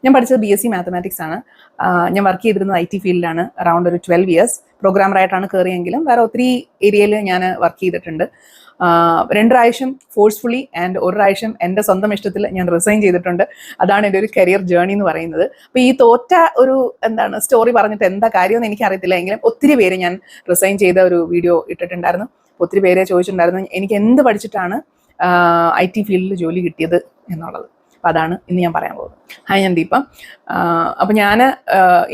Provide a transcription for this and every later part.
ഞാൻ പഠിച്ചത് BSc mathematics ആണ്. ഞാൻ വർക്ക് ചെയ്തിരുന്നത് IT ഫീൽഡിലാണ് അറൗണ്ട് ഒരു 12 ഇയേഴ്സ്. പ്രോഗ്രാമറായിട്ടാണ് കയറിയെങ്കിലും വേറെ ഒത്തിരി ഏരിയയിൽ ഞാൻ വർക്ക് ചെയ്തിട്ടുണ്ട്. 2 പ്രാവശ്യം ഫോഴ്സ്ഫുള്ളി ആൻഡ് 1 പ്രാവശ്യം എൻ്റെ സ്വന്തം ഇഷ്ടത്തിൽ ഞാൻ റിസൈൻ ചെയ്തിട്ടുണ്ട്. അതാണ് എൻ്റെ ഒരു കരിയർ ജേർണി എന്ന് പറയുന്നത്. അപ്പോൾ ഈ തോറ്റ ഒരു സ്റ്റോറി പറഞ്ഞിട്ട് എന്താ കാര്യമെന്ന് എനിക്കറിയത്തില്ല. എങ്കിലും ഒത്തിരി പേര് ഞാൻ റിസൈൻ ചെയ്ത ഒരു വീഡിയോ ഇട്ടിട്ടുണ്ടായിരുന്നു. ഒത്തിരി പേരെ ചോദിച്ചിട്ടുണ്ടായിരുന്നു എനിക്ക് എന്ത് പഠിച്ചിട്ടാണ് IT ഫീൽഡിൽ ജോലി കിട്ടിയത് എന്നുള്ളത്. അപ്പോൾ അതാണ് ഇന്ന് ഞാൻ പറയാൻ പോകുന്നത്. ഹായ്, ഞാൻ ദീപ. അപ്പോൾ ഞാൻ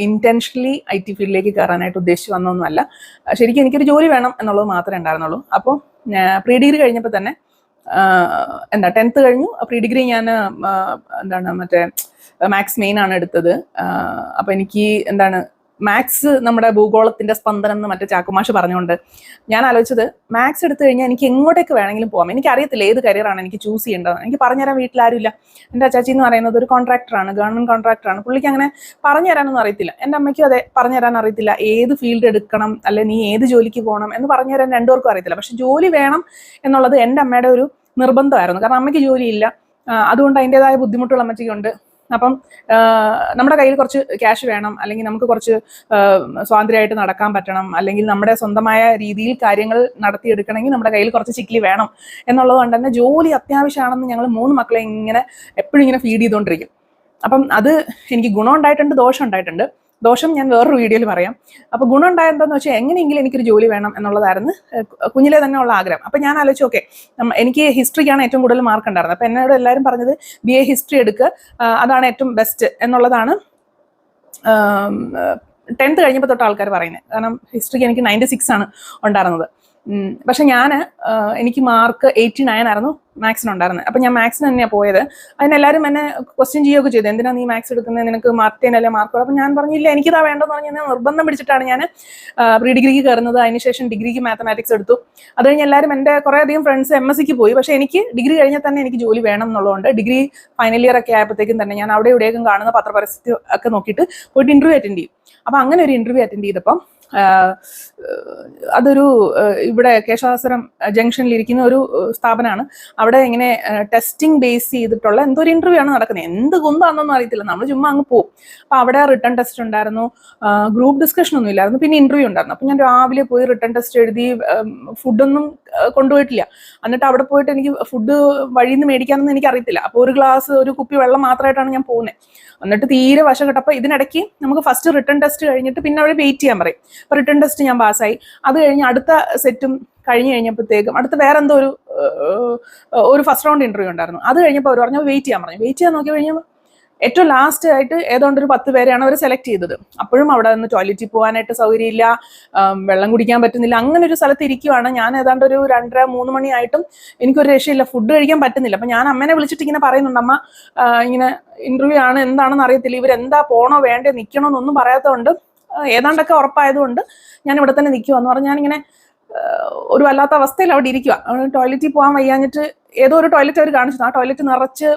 ഇൻറ്റൻഷനലി IT ഫീൽഡിലേക്ക് കയറാനായിട്ട് ഉദ്ദേശിച്ച് വന്നൊന്നുമല്ല. ശരിക്കും എനിക്കൊരു ജോലി വേണം എന്നുള്ളത് മാത്രമേ ഉണ്ടായിരുന്നുള്ളൂ. അപ്പോൾ പ്രീ ഡിഗ്രി കഴിഞ്ഞപ്പോൾ തന്നെ 10th കഴിഞ്ഞു. പ്രീ ഡിഗ്രി ഞാൻ മറ്റേ മാത്സ് മെയിൻ ആണ് എടുത്തത്. അപ്പോൾ എനിക്ക് മാത്സ് നമ്മുടെ ഭൂഗോളത്തിന്റെ സ്പന്ദനം എന്ന് മറ്റേ ചാക്കുമാഷ് പറഞ്ഞുകൊണ്ട് ഞാൻ ആലോചിച്ചത് മാത്സ് എടുത്തു കഴിഞ്ഞാൽ എനിക്ക് എങ്ങോട്ടേക്ക് വേണമെങ്കിലും പോകാം. എനിക്ക് അറിയത്തില്ല ഏത് കരിയറാണ് എനിക്ക് ചൂസ് ചെയ്യേണ്ടത്. എനിക്ക് പറഞ്ഞുതരാൻ വീട്ടിലാരുമില്ല. എൻ്റെ അച്ചാച്ചി എന്ന് പറയുന്നത് ഒരു കോൺട്രാക്ടറാണ്, ഗവൺമെന്റ് കോൺട്രാക്ടറാണ്. പുള്ളിക്ക് അങ്ങനെ പറഞ്ഞു തരാനൊന്നും അറിയത്തില്ല. എൻ്റെ അമ്മയ്ക്കും അതെ, പറഞ്ഞു തരാൻ അറിയത്തില്ല. ഏത് ഫീൽഡ് എടുക്കണം, അല്ലെ നീ ഏത് ജോലിക്ക് പോകണം എന്ന് പറഞ്ഞു തരാൻ രണ്ടുപേർക്കും അറിയത്തില്ല. പക്ഷെ ജോലി വേണം എന്നുള്ളത് എൻ്റെ അമ്മയുടെ ഒരു നിർബന്ധമായിരുന്നു. കാരണം അമ്മയ്ക്ക് ജോലിയില്ല, അതുകൊണ്ട് അതിൻ്റെതായ ബുദ്ധിമുട്ടുകൾ അമ്മയ്ക്കുണ്ട്. അപ്പം നമ്മുടെ കയ്യിൽ കുറച്ച് ക്യാഷ് വേണം, അല്ലെങ്കിൽ നമുക്ക് കുറച്ച് സ്വാതന്ത്ര്യമായിട്ട് നടക്കാൻ പറ്റണം, അല്ലെങ്കിൽ നമ്മുടെ സ്വന്തമായ രീതിയിൽ കാര്യങ്ങൾ നടത്തിയെടുക്കണമെങ്കിൽ നമ്മുടെ കയ്യിൽ കുറച്ച് ചിക്കിലി വേണം എന്നുള്ളത് കൊണ്ട് തന്നെ ജോലി അത്യാവശ്യമാണെന്ന് ഞങ്ങൾ 3 മക്കളെ എപ്പോഴും ഇങ്ങനെ ഫീഡ് ചെയ്തുകൊണ്ടിരിക്കും. അപ്പം അത് എനിക്ക് ഗുണം ഉണ്ടായിട്ടുണ്ട്, ദോഷം ഉണ്ടായിട്ടുണ്ട്. ദോഷം ഞാൻ വേറൊരു വീഡിയോയിൽ പറയാം. അപ്പോൾ ഗുണം ഉണ്ടായതെന്ന് വെച്ചാൽ എങ്ങനെയെങ്കിലും എനിക്കൊരു ജോലി വേണം എന്നുള്ളതായിരുന്നു കുഞ്ഞിലെ തന്നെ ഉള്ള ആഗ്രഹം. അപ്പം ഞാൻ ആലോചിച്ചു, ഓക്കെ, എനിക്ക് ഹിസ്റ്ററിക്കാണ് ഏറ്റവും കൂടുതൽ മാർക്ക് ഉണ്ടായിരുന്നത്. അപ്പം എന്നോട് എല്ലാവരും പറഞ്ഞത് BA ഹിസ്റ്ററി എടുക്കുക, അതാണ് ഏറ്റവും ബെസ്റ്റ് എന്നുള്ളതാണ് 10th കഴിഞ്ഞപ്പോൾ തൊട്ട് ആൾക്കാർ പറയുന്നത്. കാരണം ഹിസ്റ്ററിക്ക് എനിക്ക് 96 ആണ് ഉണ്ടായിരുന്നത്. പക്ഷെ എനിക്ക് മാർക്ക് 89 ആയിരുന്നു മാത്സിനുണ്ടായിരുന്നത്. അപ്പം ഞാൻ മാത്സിന് തന്നെയാണ് പോയത്. അതിനെല്ലാവരും എന്നെ ക്വസ്റ്റ്യൻ ചെയ്യുകയൊക്കെ ചെയ്തു, എന്തിനാ നീ മാത്സ് എടുക്കുന്നത്, നിനക്ക് മാർക്കിനല്ലേ മാർക്ക്. അപ്പം ഞാൻ പറഞ്ഞില്ല, എനിക്കിതാ വേണ്ടെന്ന് പറഞ്ഞ് നിർബന്ധം പിടിച്ചിട്ടാണ് ഞാൻ പ്രീ ഡിഗ്രിക്ക് കയറുന്നത്. അതിനുശേഷം ഡിഗ്രിക്ക് മാത്തമാറ്റിക്സ് എടുത്തു. അത് കഴിഞ്ഞ് എല്ലാവരും എൻ്റെ കുറേ അധികം ഫ്രണ്ട്സ് MScക്ക് പോയി. പക്ഷേ എനിക്ക് ഡിഗ്രി കഴിഞ്ഞാൽ തന്നെ എനിക്ക് ജോലി വേണം എന്നുള്ളതുകൊണ്ട് ഡിഗ്രി ഫൈനൽ ഇയർ ഒക്കെ ആയപ്പോഴത്തേക്കും തന്നെ ഞാൻ അവിടെ ഇവിടെയൊക്കെ കാണുന്ന പത്രപരസ്യം ഒക്കെ നോക്കിയിട്ട് പോയിട്ട് ഇൻ്റർവ്യൂ അറ്റൻഡ് ചെയ്യും. അപ്പം അങ്ങനെ ഒരു ഇൻ്റർവ്യൂ അറ്റൻഡ് ചെയ്തപ്പം അതൊരു ഇവിടെ കേശവാസുരം ജംഗ്ഷനിലിരിക്കുന്ന ഒരു സ്ഥാപനമാണ്. അവിടെ ഇങ്ങനെ ടെസ്റ്റിംഗ് ബേസ് ചെയ്തിട്ടുള്ള എന്തോ ഒരു ഇൻ്റർവ്യൂ ആണ് നടക്കുന്നത്. എന്ത് കുന്താണെന്നൊന്നും അറിയത്തില്ല, നമ്മൾ ചുമ്മാ അങ്ങ് പോകും. അപ്പോൾ അവിടെ റിട്ടേൺ ടെസ്റ്റ് ഉണ്ടായിരുന്നു, ഗ്രൂപ്പ് ഡിസ്കഷൻ ഒന്നും ഇല്ലായിരുന്നു, പിന്നെ ഇൻ്റർവ്യൂ ഉണ്ടായിരുന്നു. അപ്പം ഞാൻ രാവിലെ പോയി റിട്ടേൺ ടെസ്റ്റ് എഴുതി, ഫുഡൊന്നും കൊണ്ടുപോയിട്ടില്ല. എന്നിട്ട് അവിടെ പോയിട്ട് എനിക്ക് ഫുഡ് വഴിയിൽ നിന്ന് മേടിക്കാനൊന്നും എനിക്ക് അറിയത്തില്ല. അപ്പോൾ ഒരു കുപ്പി വെള്ളം മാത്രമായിട്ടാണ് ഞാൻ പോകുന്നത്. എന്നിട്ട് തീരെ വശം കിട്ടും. അപ്പോൾ ഇതിനിടയ്ക്ക് നമുക്ക് ഫസ്റ്റ് റിട്ടേൺ ടെസ്റ്റ് കഴിഞ്ഞിട്ട് പിന്നെ അവർ വെയിറ്റ് ചെയ്യാൻ പറയും. അപ്പോൾ റിട്ടേൺ ടെസ്റ്റ് ഞാൻ പാസ്സായി. അത് കഴിഞ്ഞ് അടുത്ത സെറ്റും കഴിഞ്ഞ് കഴിഞ്ഞപ്പോഴത്തേക്കും അടുത്ത വേറെ എന്തോ ഒരു ഫസ്റ്റ് റൗണ്ട് ഇൻ്റർവ്യൂ ഉണ്ടായിരുന്നു. അത് കഴിഞ്ഞപ്പോൾ അവർ പറഞ്ഞു വെയിറ്റ് ചെയ്യാൻ പറഞ്ഞു. വെയിറ്റ് ചെയ്യാൻ നോക്കി കഴിഞ്ഞാൽ ഏറ്റവും ലാസ്റ്റ് ആയിട്ട് ഏതാണ്ട് ഒരു 10 പേരെയാണ് അവർ സെലക്ട് ചെയ്തത്. അപ്പോഴും അവിടെ നിന്ന് ടോയ്ലറ്റിൽ പോകാനായിട്ട് സൗകര്യമില്ല, വെള്ളം കുടിക്കാൻ പറ്റുന്നില്ല. അങ്ങനെ ഒരു സ്ഥലത്ത് ഇരിക്കുവാണ് ഞാൻ. ഏതാണ്ട് ഒരു 2:30-3 മണിയായിട്ടും എനിക്കൊരു രക്ഷയില്ല, ഫുഡ് കഴിക്കാൻ പറ്റുന്നില്ല. അപ്പം ഞാൻ അമ്മേനെ വിളിച്ചിട്ട് ഇങ്ങനെ പറയുന്നുണ്ട്, അമ്മ ഇങ്ങനെ ഇൻ്റർവ്യൂ ആണ്, എന്താണെന്ന് അറിയത്തില്ല, ഇവരെന്താ പോണോ വേണ്ടേ നിൽക്കണോ എന്നൊന്നും പറയാത്തതുകൊണ്ട് ഏതാണ്ടൊക്കെ ഉറപ്പായതുകൊണ്ട് ഞാൻ ഇവിടെ തന്നെ നിൽക്കുവാന്ന് പറഞ്ഞ് ഞാനിങ്ങനെ ഒരു വല്ലാത്ത അവസ്ഥയിൽ അവിടെ ഇരിക്കുക. ടോയ്ലറ്റിൽ പോകാൻ വയ്യാഞ്ഞിട്ട് ഏതോ ഒരു ടോയ്ലറ്റ് അവർ കാണിച്ചു. ആ ടോയ്ലറ്റ് നിറച്ച്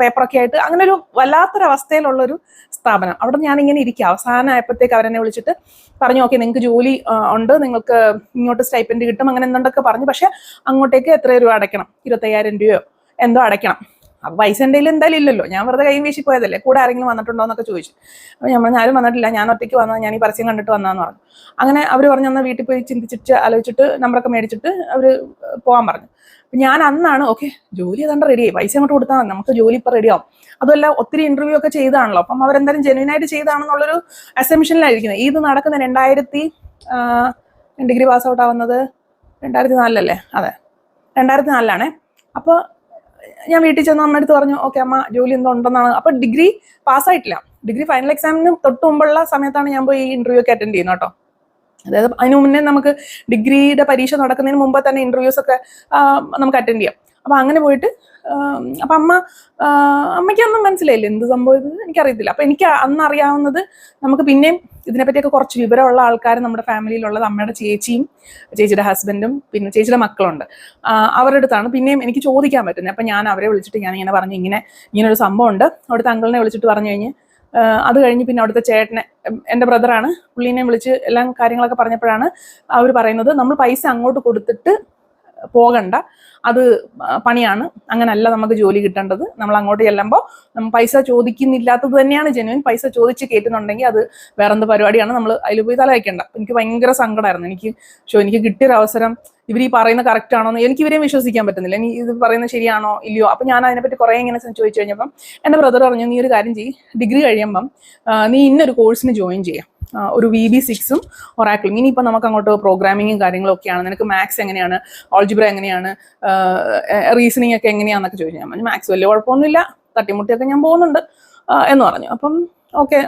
പേപ്പറൊക്കെ ആയിട്ട് അങ്ങനെ ഒരു വല്ലാത്തൊരവസ്ഥയിലുള്ളൊരു സ്ഥാപനം. അവിടെ ഞാനിങ്ങനെ ഇരിക്കുക. അവസാനമായപ്പോഴത്തേക്ക് അവരെന്നെ വിളിച്ചിട്ട് പറഞ്ഞു, ഓക്കെ, നിങ്ങൾക്ക് ജോലി ഉണ്ട്, നിങ്ങൾക്ക് ഇങ്ങോട്ട് സ്റ്റൈപ്പൻഡ് കിട്ടും, അങ്ങനെ എന്തുകൊണ്ടൊക്കെ പറഞ്ഞു. പക്ഷെ അങ്ങോട്ടേക്ക് എത്ര രൂപ അടയ്ക്കണം, 25,000 രൂപയോ എന്തോ അടയ്ക്കണം. അപ്പോൾ പൈസ എൻ്റെ കയ്യിൽ എന്തായാലും ഇല്ലല്ലോ, ഞാൻ വെറുതെ കൈ വീശി പോയതല്ലേ. കൂടെ ആരെങ്കിലും വന്നിട്ടുണ്ടോ എന്നൊക്കെ ചോദിച്ചു. അപ്പോൾ ഞാൻ ആരും വന്നിട്ടില്ല, ഞാൻ ഒറ്റയ്ക്ക് വന്നത്, ഞാൻ ഈ പരസ്യം കണ്ടിട്ട് വന്നതെന്ന് പറഞ്ഞു. അങ്ങനെ അവർ പറഞ്ഞു, എന്നാൽ വീട്ടിൽ പോയി ചിന്തിച്ചിട്ട് ആലോചിച്ചിട്ട് നമ്പറൊക്കെ മേടിച്ചിട്ട് അവർ പോകാൻ പറഞ്ഞു. അപ്പം ഞാൻ അന്നാണ് ഓക്കെ, ജോലി ഏതാണ്ട് റെഡിയായി, പൈസ അങ്ങോട്ട് കൊടുത്താൽ മതി, നമുക്ക് ജോലി ഇപ്പോൾ റെഡിയാവും. അതുമല്ല ഒത്തിരി ഇൻ്റർവ്യൂ ഒക്കെ ചെയ്താണല്ലോ, അപ്പം അവരെന്തായാലും ജെന്യൂനായിട്ട് ചെയ്താണെന്നുള്ളൊരു അസംഷനിലായിരിക്കുന്നത്. ഇത് നടക്കുന്ന 2000 ഡിഗ്രി പാസ് ഔട്ട് ആവുന്നത് 2004 അതെ 2004. അപ്പോൾ ഞാൻ വീട്ടിൽ ചെന്ന് അമ്മ അടുത്ത് പറഞ്ഞു, ഓക്കെ അമ്മ ജോലി എന്തോ ഉണ്ടെന്നാണ്. അപ്പോൾ ഡിഗ്രി പാസ്സായിട്ടില്ല, ഡിഗ്രി ഫൈനൽ എക്സാമിന് തൊട്ട് മുമ്പുള്ള സമയത്താണ് ഞാൻ പോയി ഈ ഇൻ്റർവ്യൂ ഒക്കെ അറ്റൻഡ് ചെയ്യുന്നത് കേട്ടോ. അതായത് അതിന് മുന്നേ നമുക്ക് ഡിഗ്രിയുടെ പരീക്ഷ നടക്കുന്നതിന് മുമ്പ് തന്നെ ഇൻ്റർവ്യൂസ് ഒക്കെ നമുക്ക് അറ്റൻഡ് ചെയ്യാം. അപ്പം അങ്ങനെ പോയിട്ട് അപ്പം അമ്മയ്ക്കൊന്നും മനസ്സിലായില്ല എന്ത് സംഭവിച്ചത് എനിക്കറിയത്തില്ല. അപ്പം എനിക്ക് അന്ന് അറിയാവുന്നത്, നമുക്ക് പിന്നെയും ഇതിനെപ്പറ്റിയൊക്കെ കുറച്ച് വിവരമുള്ള ആൾക്കാർ നമ്മുടെ ഫാമിലിയിലുള്ളത് അമ്മയുടെ ചേച്ചിയും ചേച്ചിയുടെ ഹസ്ബൻഡും പിന്നെ ചേച്ചിയുടെ മക്കളുണ്ട്. അവരുടെ അടുത്താണ് പിന്നെയും എനിക്ക് ചോദിക്കാൻ പറ്റുന്നത്. അപ്പം ഞാൻ അവരെ വിളിച്ചിട്ട് ഞാനിങ്ങനെ പറഞ്ഞു, ഇങ്ങനൊരു സംഭവം ഉണ്ട്. അവിടുത്തെ അങ്കിളിനെ വിളിച്ചിട്ട് പറഞ്ഞു കഴിഞ്ഞ് അത് കഴിഞ്ഞ് പിന്നെ അവിടുത്തെ ചേട്ടനെ, എൻ്റെ ബ്രദറാണ്, പുള്ളീനെ വിളിച്ച് എല്ലാം കാര്യങ്ങളൊക്കെ പറഞ്ഞപ്പോഴാണ് അവർ പറയുന്നത്, നമ്മൾ പൈസ അങ്ങോട്ട് കൊടുത്തിട്ട് പോകണ്ട, അത് പണിയാണ്, അങ്ങനല്ല നമുക്ക് ജോലി കിട്ടേണ്ടത്. നമ്മൾ അങ്ങോട്ട് ചെല്ലുമ്പോൾ നമ്മൾ പൈസ ചോദിക്കുന്നില്ലാത്തത് തന്നെയാണ് ജെന്യുവൻ. പൈസ ചോദിച്ച് കയറ്റുന്നുണ്ടെങ്കിൽ അത് വേറെന്ത് പരിപാടിയാണ്, നമ്മൾ അതിൽ പോയി തല വയ്ക്കേണ്ട. എനിക്ക് ഭയങ്കര സങ്കടമായിരുന്നു. എനിക്ക് കിട്ടിയൊരു അവസരം ഇവർ ഈ പറയുന്ന കറക്റ്റ് ആണോ എന്ന് എനിക്ക് ഇവരെയും വിശ്വസിക്കാൻ പറ്റുന്നില്ല. ഇനി ഇത് പറയുന്നത് ശരിയാണോ ഇല്ലയോ. അപ്പം ഞാൻ അതിനെപ്പറ്റി കുറേ ഇങ്ങനെ ചോദിച്ചു കഴിഞ്ഞപ്പം എൻ്റെ ബ്രദർ പറഞ്ഞു, നീ ഒരു കാര്യം ചെയ്യും, ഡിഗ്രി കഴിയുമ്പം നീ ഇന്നൊരു കോഴ്സിന് ജോയിൻ ചെയ്യാം, ഒരു VB6ഉം ഒറാക്കിളും. ഇനിയിപ്പോൾ നമുക്ക് അങ്ങോട്ട് പ്രോഗ്രാമിങ്ങും കാര്യങ്ങളൊക്കെയാണ്, നിനക്ക് മാത്സ് എങ്ങനെയാണ്, ഓൾജിബ്ര എങ്ങനെയാണ്, റീസണിങ് ഒക്കെ എങ്ങനെയാണെന്നൊക്കെ ചോദിച്ചു. ഞാൻ പറഞ്ഞു മാത്സ് വലിയ കുഴപ്പമൊന്നുമില്ല, തട്ടിമുട്ടിയൊക്കെ ഞാൻ പോകുന്നുണ്ട് എന്ന് പറഞ്ഞു. അപ്പം ഓക്കെ,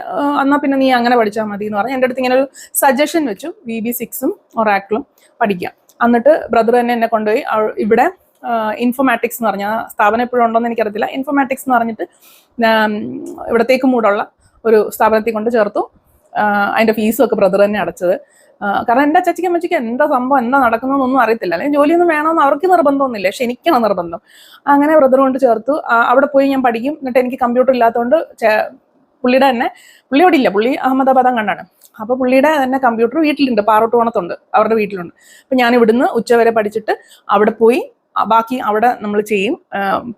എന്നാൽ പിന്നെ നീ അങ്ങനെ പഠിച്ചാൽ മതി എന്ന് പറഞ്ഞ് എൻ്റെ അടുത്ത് ഇങ്ങനെ ഒരു സജഷൻ വെച്ചു, VB6ഉം ഒറാക്കിളും പഠിക്കാം. എന്നിട്ട് ബ്രദർ തന്നെ എന്നെ കൊണ്ടുപോയി ഇവിടെ ഇൻഫോമാറ്റിക്സ് എന്ന് പറഞ്ഞാൽ സ്ഥാപനം എപ്പോഴും ഉണ്ടോയെന്ന് എനിക്കറിയത്തില്ല, ഇൻഫോമാറ്റിക്സ് എന്ന് പറഞ്ഞിട്ട് ഇവിടത്തേക്ക് മൂടുള്ള ഒരു സ്ഥാപനത്തിൽ കൊണ്ട് ചേർത്തു. അതിൻ്റെ ഫീസും ഒക്കെ ബ്രദർ തന്നെ അടച്ചത്. കാരണം എൻ്റെ അച്ചച്ചിക്കും അമ്മച്ചിക്കും എന്താ സംഭവം, എന്താ നടക്കുന്നതെന്നൊന്നും അറിയത്തില്ല, അല്ലെങ്കിൽ ജോലിയൊന്നും വേണമെന്ന് അവർക്ക് നിർബന്ധമൊന്നുമില്ല, പക്ഷെ എനിക്കാണ് നിർബന്ധം. അങ്ങനെ ബ്രദർ കൊണ്ട് ചേർത്തു. അവിടെ പോയി ഞാൻ പഠിക്കും. എന്നിട്ട് എനിക്ക് കമ്പ്യൂട്ടർ ഇല്ലാത്തതുകൊണ്ട് പുള്ളിയുടെ തന്നെ, പുള്ളി അവിടെ ഇല്ല, പുള്ളി അഹമ്മദാബാദ് കണ്ടാണ്. അപ്പോൾ പുള്ളിയുടെ തന്നെ കമ്പ്യൂട്ടർ വീട്ടിലുണ്ട്, പാറോട്ടുകോണത്തുണ്ട്, അവരുടെ വീട്ടിലുണ്ട്. അപ്പം ഞാൻ ഇവിടുന്ന് ഉച്ചവരെ പഠിച്ചിട്ട് അവിടെ പോയി ബാക്കി അവിടെ നമ്മൾ ചെയ്യും.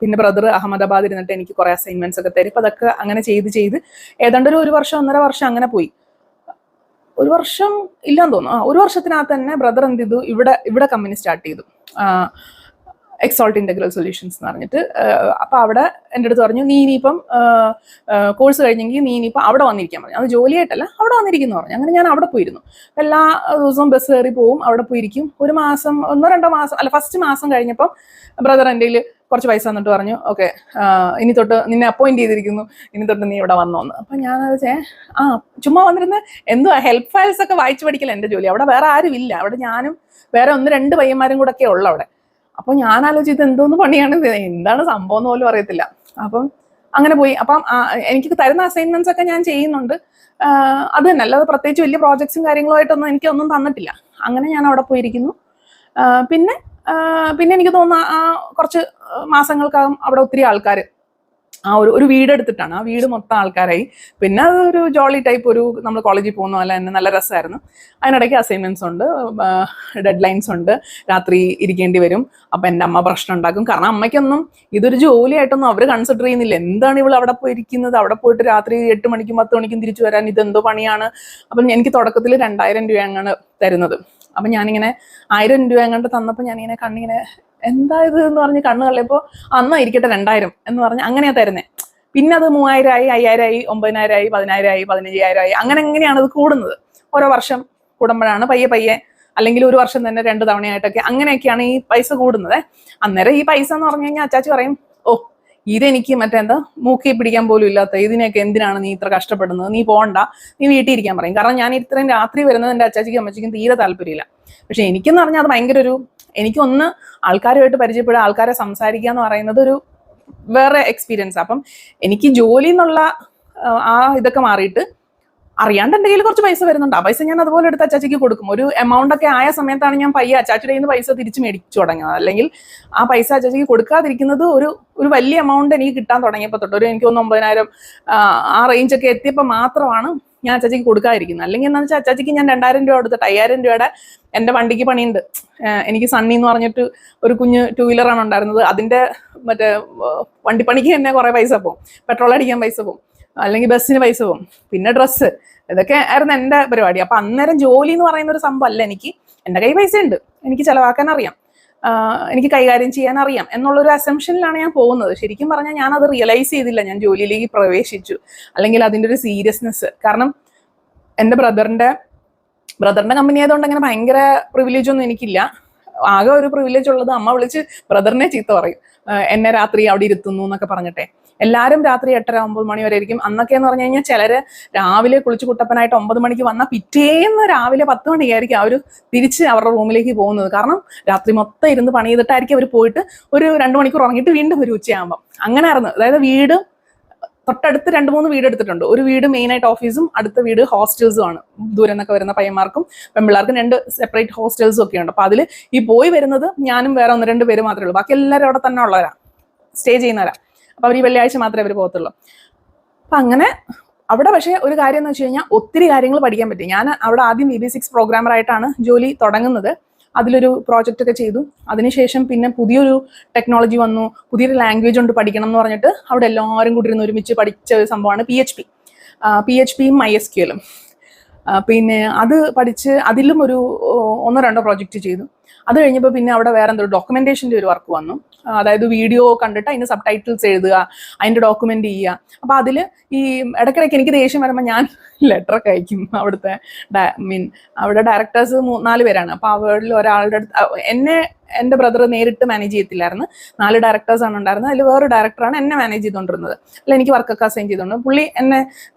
പിന്നെ ബ്രദർ അഹമ്മദാബാദ് ഇരുന്നിട്ട് എനിക്ക് കുറേ അസൈൻമെന്റ്സ് ഒക്കെ തരും. അപ്പം അതൊക്കെ അങ്ങനെ ചെയ്ത് ഏതാണ്ട് ഒരു വർഷം 1.5 വർഷം അങ്ങനെ പോയി. 1 വർഷം ഇല്ലാന്ന് തോന്നുന്നു, 1 വർഷത്തിനകത്ത് തന്നെ ബ്രദർ എന്ത് ചെയ്തു, ഇവിടെ കമ്പനി സ്റ്റാർട്ട് ചെയ്തു, എക്സോൾട്ട് ഇന്റഗ്രൽ സൊല്യൂഷൻസ് എന്ന് പറഞ്ഞിട്ട്. അപ്പം അവിടെ എൻ്റെ അടുത്ത് പറഞ്ഞു, നീ ഇനിയിപ്പം കോഴ്സ് കഴിഞ്ഞെങ്കിൽ നീ ഇനിയിപ്പം അവിടെ വന്നിരിക്കാൻ പറഞ്ഞു. അത് ജോലിയായിട്ടല്ല, അവിടെ വന്നിരിക്കുന്നു പറഞ്ഞു. അങ്ങനെ ഞാൻ അവിടെ പോയിരുന്നു. എല്ലാ ദിവസവും ബസ് കയറി പോവും, അവിടെ പോയിരിക്കും. 1 മാസം 1-2 മാസം അല്ല, ഫസ്റ്റ് മാസം കഴിഞ്ഞപ്പം ബ്രദർ എൻ്റെ കയ്യിൽ കുറച്ച് പൈസ തന്നിട്ട് പറഞ്ഞു, ഓക്കെ ഇനി തൊട്ട് നിന്നെ അപ്പോയിന്റ് ചെയ്തിരിക്കുന്നു, ഇനി തൊട്ട് നീ ഇവിടെ വന്നോന്ന്. അപ്പം ഞാൻ ചുമ്മാ വന്നിരുന്ന എന്തുവാ ഹെൽപ്പ് ഫയൽസ് ഒക്കെ വായിച്ചു പഠിക്കല എൻ്റെ ജോലി. അവിടെ വേറെ ആരും ഇല്ല, അവിടെ ഞാനും വേറെ 1-2 പയ്യന്മാരും കൂടെ ഒക്കെ ഉള്ള അവിടെ. അപ്പോൾ ഞാൻ ആലോചിച്ചത് എന്തോന്ന് പണിയാണ്, എന്താണ് സംഭവം എന്ന് പോലും അറിയത്തില്ല. അപ്പം അങ്ങനെ പോയി. അപ്പം എനിക്ക് തരുന്ന അസൈൻമെന്റ്സ് ഒക്കെ ഞാൻ ചെയ്യുന്നുണ്ട്, അത് തന്നെ, അല്ലാതെ പ്രത്യേകിച്ച് വലിയ പ്രോജക്ട്സും കാര്യങ്ങളുമായിട്ടൊന്നും എനിക്കൊന്നും തന്നിട്ടില്ല. അങ്ങനെ ഞാൻ അവിടെ പോയിരിക്കുന്നു. പിന്നെ എനിക്ക് തോന്നുന്നു കുറച്ച് മാസങ്ങൾക്കകം അവിടെ ഒത്തിരി ആൾക്കാർ ഒരു വീടെടുത്തിട്ടാണ്, ആ വീട് മൊത്തം ആൾക്കാരായി. പിന്നെ അതൊരു ജോളി ടൈപ്പ്, ഒരു നമ്മൾ കോളേജിൽ പോകുന്ന പോലെ തന്നെ നല്ല രസമായിരുന്നു. അതിനിടയ്ക്ക് അസൈൻമെന്റ്സ് ഉണ്ട്, ഡെഡ് ലൈൻസ് ഉണ്ട്, രാത്രി ഇരിക്കേണ്ടി വരും. അപ്പം എൻ്റെ അമ്മ പ്രശ്നം ഉണ്ടാക്കും. കാരണം അമ്മയ്ക്കൊന്നും ഇതൊരു ജോലിയായിട്ടൊന്നും അവർ കൺസിഡർ ചെയ്യുന്നില്ല. എന്താണ് ഇവൾ അവിടെ പോയിരിക്കുന്നത്, അവിടെ പോയിട്ട് രാത്രി 8 മണിക്കും 10 മണിക്കും തിരിച്ചു വരാൻ ഇതെന്തോ പണിയാണ്. അപ്പം എനിക്ക് തുടക്കത്തിൽ 2000 രൂപ അങ്ങാണ് തരുന്നത്. അപ്പം ഞാനിങ്ങനെ 1000 രൂപ അങ്ങോട്ട് തന്നപ്പോൾ ഞാനിങ്ങനെ കണ്ണിങ്ങനെ എന്താ ഇത് എന്ന് പറഞ്ഞ് കണ്ണ് തള്ളിയപ്പോൾ ഇരിക്കട്ടെ 2000 എന്ന് പറഞ്ഞ് അങ്ങനെയാണ് തരുന്നത്. പിന്നെ അത് 3000 ആയി, 5000 ആയി, 9000 ആയി, 10000 ആയി, 15000 ആയി, അങ്ങനെ എങ്ങനെയാണ് അത് കൂടുന്നത്. ഓരോ വർഷം കൂടുമ്പോഴാണ് പയ്യെ അല്ലെങ്കിൽ ഒരു വർഷം തന്നെ 2 തവണയായിട്ടൊക്കെ അങ്ങനെയൊക്കെയാണ് ഈ പൈസ കൂടുന്നത്. അന്നേരം ഈ പൈസ എന്ന് പറഞ്ഞു കഴിഞ്ഞാൽ അച്ചാച്ചി പറയും, ഇതെനിക്ക് മറ്റെന്താ മൂക്കി പിടിക്കാൻ പോലും ഇല്ലാത്ത ഇതിനെയൊക്കെ എന്തിനാണ് നീ ഇത്ര കഷ്ടപ്പെടുന്നത്, നീ പോകണ്ട, നീ വീട്ടിൽ ഇരിക്കാൻ പറയും. കാരണം ഞാൻ ഇത്രയും രാത്രി വരുന്നത് എൻ്റെ അച്ചാച്ചിക്കും അമ്മച്ചിക്കും തീരെ താല്പര്യമില്ല. പക്ഷെ എനിക്കെന്ന് പറഞ്ഞാൽ അത് ഭയങ്കര എനിക്കൊന്ന് ആൾക്കാരുമായിട്ട് പരിചയപ്പെടുക, ആൾക്കാരെ സംസാരിക്കുക എന്ന് പറയുന്നത് ഒരു വേറെ എക്സ്പീരിയൻസ്. അപ്പം എനിക്ക് ജോലി എന്നുള്ള ഇതൊക്കെ മാറിയിട്ട് അറിയാണ്ട് എൻ്റെ കയ്യിൽ കുറച്ച് പൈസ വരുന്നുണ്ട്. ആ പൈസ ഞാൻ അതുപോലെ എടുത്ത് അച്ചാച്ചിക്ക് കൊടുക്കും. ഒരു എമൗണ്ട് ഒക്കെ ആയ സമയത്താണ് ഞാൻ പയ്യെ അച്ചാച്ചിയുടെ കയ്യിൽ നിന്ന് പൈസ തിരിച്ച് മേടിച്ചു തുടങ്ങിയത്. അല്ലെങ്കിൽ ആ പൈസ അച്ചാച്ചിക്ക് കൊടുക്കാതിരിക്കുന്നത് ഒരു വലിയ എമൗണ്ട് എനിക്ക് കിട്ടാൻ തുടങ്ങിയപ്പോൾ തൊട്ട്, എനിക്ക് 9000 ആ റേഞ്ചൊക്കെ എത്തിയപ്പോൾ മാത്രമാണ് ഞാൻ അച്ചാച്ചിക്ക് കൊടുക്കാതിരിക്കുന്നത്. അല്ലെങ്കിൽ എന്താണെന്ന് വെച്ചാൽ അച്ചാച്ചിക്ക് ഞാൻ 2000 രൂപ കൊടുത്തിട്ട് 5000 രൂപയുടെ എൻ്റെ വണ്ടിക്ക് പണിയുണ്ട്. എനിക്ക് സണ്ണി എന്ന് പറഞ്ഞിട്ട് ഒരു കുഞ്ഞ് 2 വീലറാണ് ഉണ്ടായിരുന്നത്. അതിൻ്റെ മറ്റേ വണ്ടിപ്പണിക്ക് തന്നെ കുറേ പൈസ പോകും, പെട്രോൾ അടിക്കാൻ പൈസ പോകും, അല്ലെങ്കിൽ ബസ്സിന് പൈസ പോകും, പിന്നെ ഡ്രസ്സ്, ഇതൊക്കെ ആയിരുന്നു എൻ്റെ പരിപാടി. അപ്പം അന്നേരം ജോലി എന്ന് പറയുന്ന ഒരു സംഭവം അല്ല. എൻ്റെ കയ്യിൽ പൈസ ഉണ്ട്, എനിക്ക് ചിലവാക്കാൻ അറിയാം, എനിക്ക് കൈകാര്യം ചെയ്യാൻ അറിയാം എന്നുള്ളൊരു അസംഷനിലാണ് ഞാൻ പോകുന്നത്. ശരിക്കും പറഞ്ഞാൽ ഞാനത് റിയലൈസ് ചെയ്തില്ല ഞാൻ ജോലിയിലേക്ക് പ്രവേശിച്ചു, അല്ലെങ്കിൽ അതിൻ്റെ ഒരു സീരിയസ്നെസ്. കാരണം എൻ്റെ ബ്രദറിൻ്റെ കമ്പനി ആയതുകൊണ്ട് അങ്ങനെ ഭയങ്കര പ്രിവിലേജ് ഒന്നും എനിക്കില്ല. ആകെ ഒരു പ്രിവിലേജ് ഉള്ളത്, അമ്മ വിളിച്ച് ബ്രദറിനെ ചീത്ത പറയും, എന്നെ രാത്രി അവിടെ ഇരുത്തുന്നു എന്നൊക്കെ പറഞ്ഞിട്ടെ. എല്ലാവരും രാത്രി 8:30-9 മണി വരെ ആയിരിക്കും. അന്നൊക്കെ എന്ന് പറഞ്ഞു കഴിഞ്ഞാൽ ചിലര് രാവിലെ കുളിച്ചു കുട്ടപ്പനായിട്ട് 9 മണിക്ക് വന്നാൽ പിറ്റേന്ന് രാവിലെ 10 മണിക്കായിരിക്കും അവർ തിരിച്ച് അവരുടെ റൂമിലേക്ക് പോകുന്നത്. കാരണം രാത്രി മൊത്തം ഇരുന്ന് പണി ചെയ്തിട്ടായിരിക്കും അവർ പോയിട്ട് ഒരു 2 മണിക്കൂർ ഉറങ്ങിയിട്ട് വീണ്ടും ഒരു ഉച്ചയാകുമ്പം. അങ്ങനെ ആയിരുന്നു. അതായത് വീട് തൊട്ടടുത്ത് 2-3 വീട് എടുത്തിട്ടുണ്ട്. ഒരു വീട് മെയിനായിട്ട് ഓഫീസും, അടുത്ത വീട് ഹോസ്റ്റൽസും ആണ്. ദൂരെ നിന്നൊക്കെ വരുന്ന പയ്യന്മാർക്കും പെൺപിള്ളേർക്കും 2 സെപ്പറേറ്റ് ഹോസ്റ്റൽസും ഒക്കെ ഉണ്ട്. അപ്പോൾ അതിൽ ഈ പോയി വരുന്നത് ഞാനും വേറെ 1-2 പേര് മാത്രമേ ഉള്ളൂ. ബാക്കി എല്ലാവരും അവിടെ തന്നെ ഉള്ളവരാണ്, സ്റ്റേ ചെയ്യുന്നവരാ. അപ്പോൾ അവർ ഈ വെള്ളിയാഴ്ച മാത്രമേ അവർ പോകത്തുള്ളൂ. അപ്പം അങ്ങനെ അവിടെ പക്ഷേ ഒരു കാര്യം എന്ന് വെച്ച് കഴിഞ്ഞാൽ ഒത്തിരി കാര്യങ്ങൾ പഠിക്കാൻ പറ്റി. ഞാൻ അവിടെ ആദ്യം VB6 പ്രോഗ്രാമറായിട്ടാണ് ജോലി തുടങ്ങുന്നത്. അതിലൊരു പ്രോജക്റ്റ് ഒക്കെ ചെയ്തു. അതിനുശേഷം പിന്നെ പുതിയൊരു ടെക്നോളജി വന്നു, പുതിയൊരു ലാംഗ്വേജ് കൊണ്ട് പഠിക്കണം എന്ന് പറഞ്ഞിട്ട് അവിടെ എല്ലാവരും കൂടി ഇരുന്ന് ഒരുമിച്ച് പഠിച്ച ഒരു സംഭവമാണ് PHPയും MySQLും. പിന്നെ അത് പഠിച്ച് അതിലും ഒരു 1-2 പ്രോജക്റ്റ് ചെയ്തു. അത് കഴിഞ്ഞപ്പോൾ പിന്നെ അവിടെ വേറെ എന്തോ ഡോക്യുമെന്റേഷൻ്റെ ഒരു വർക്ക് വന്നു. അതായത് വീഡിയോ കണ്ടിട്ട് അതിന് സബ് ടൈറ്റിൽസ് എഴുതുക, അതിൻ്റെ ഡോക്യുമെന്റ് ചെയ്യുക. അപ്പോൾ അതിൽ ഈ ഇടയ്ക്കിടയ്ക്ക് എനിക്ക് ദേഷ്യം വരുമ്പോൾ ഞാൻ ലെറ്ററൊക്കെ അയക്കും. അവിടുത്തെ അവിടെ ഡയറക്ടേഴ്സ് 4 പേരാണ്. അപ്പോൾ അവരിൽ ഒരാളുടെ അടുത്ത് എൻ്റെ ബ്രദർ നേരിട്ട് മാനേജ് ചെയ്യത്തില്ലായിരുന്നു. 4 ഡയറക്ടേഴ്സാണ് ഉണ്ടായിരുന്നത്. അതിൽ വേറൊരു ഡയറക്ടറാണ് എന്നെ മാനേജ് ചെയ്തുകൊണ്ടിരുന്നത്. അല്ല, എനിക്ക് വർക്കൊക്കെ അസൈൻ ചെയ്തുകൊണ്ട് പുള്ളി എൻ്റെ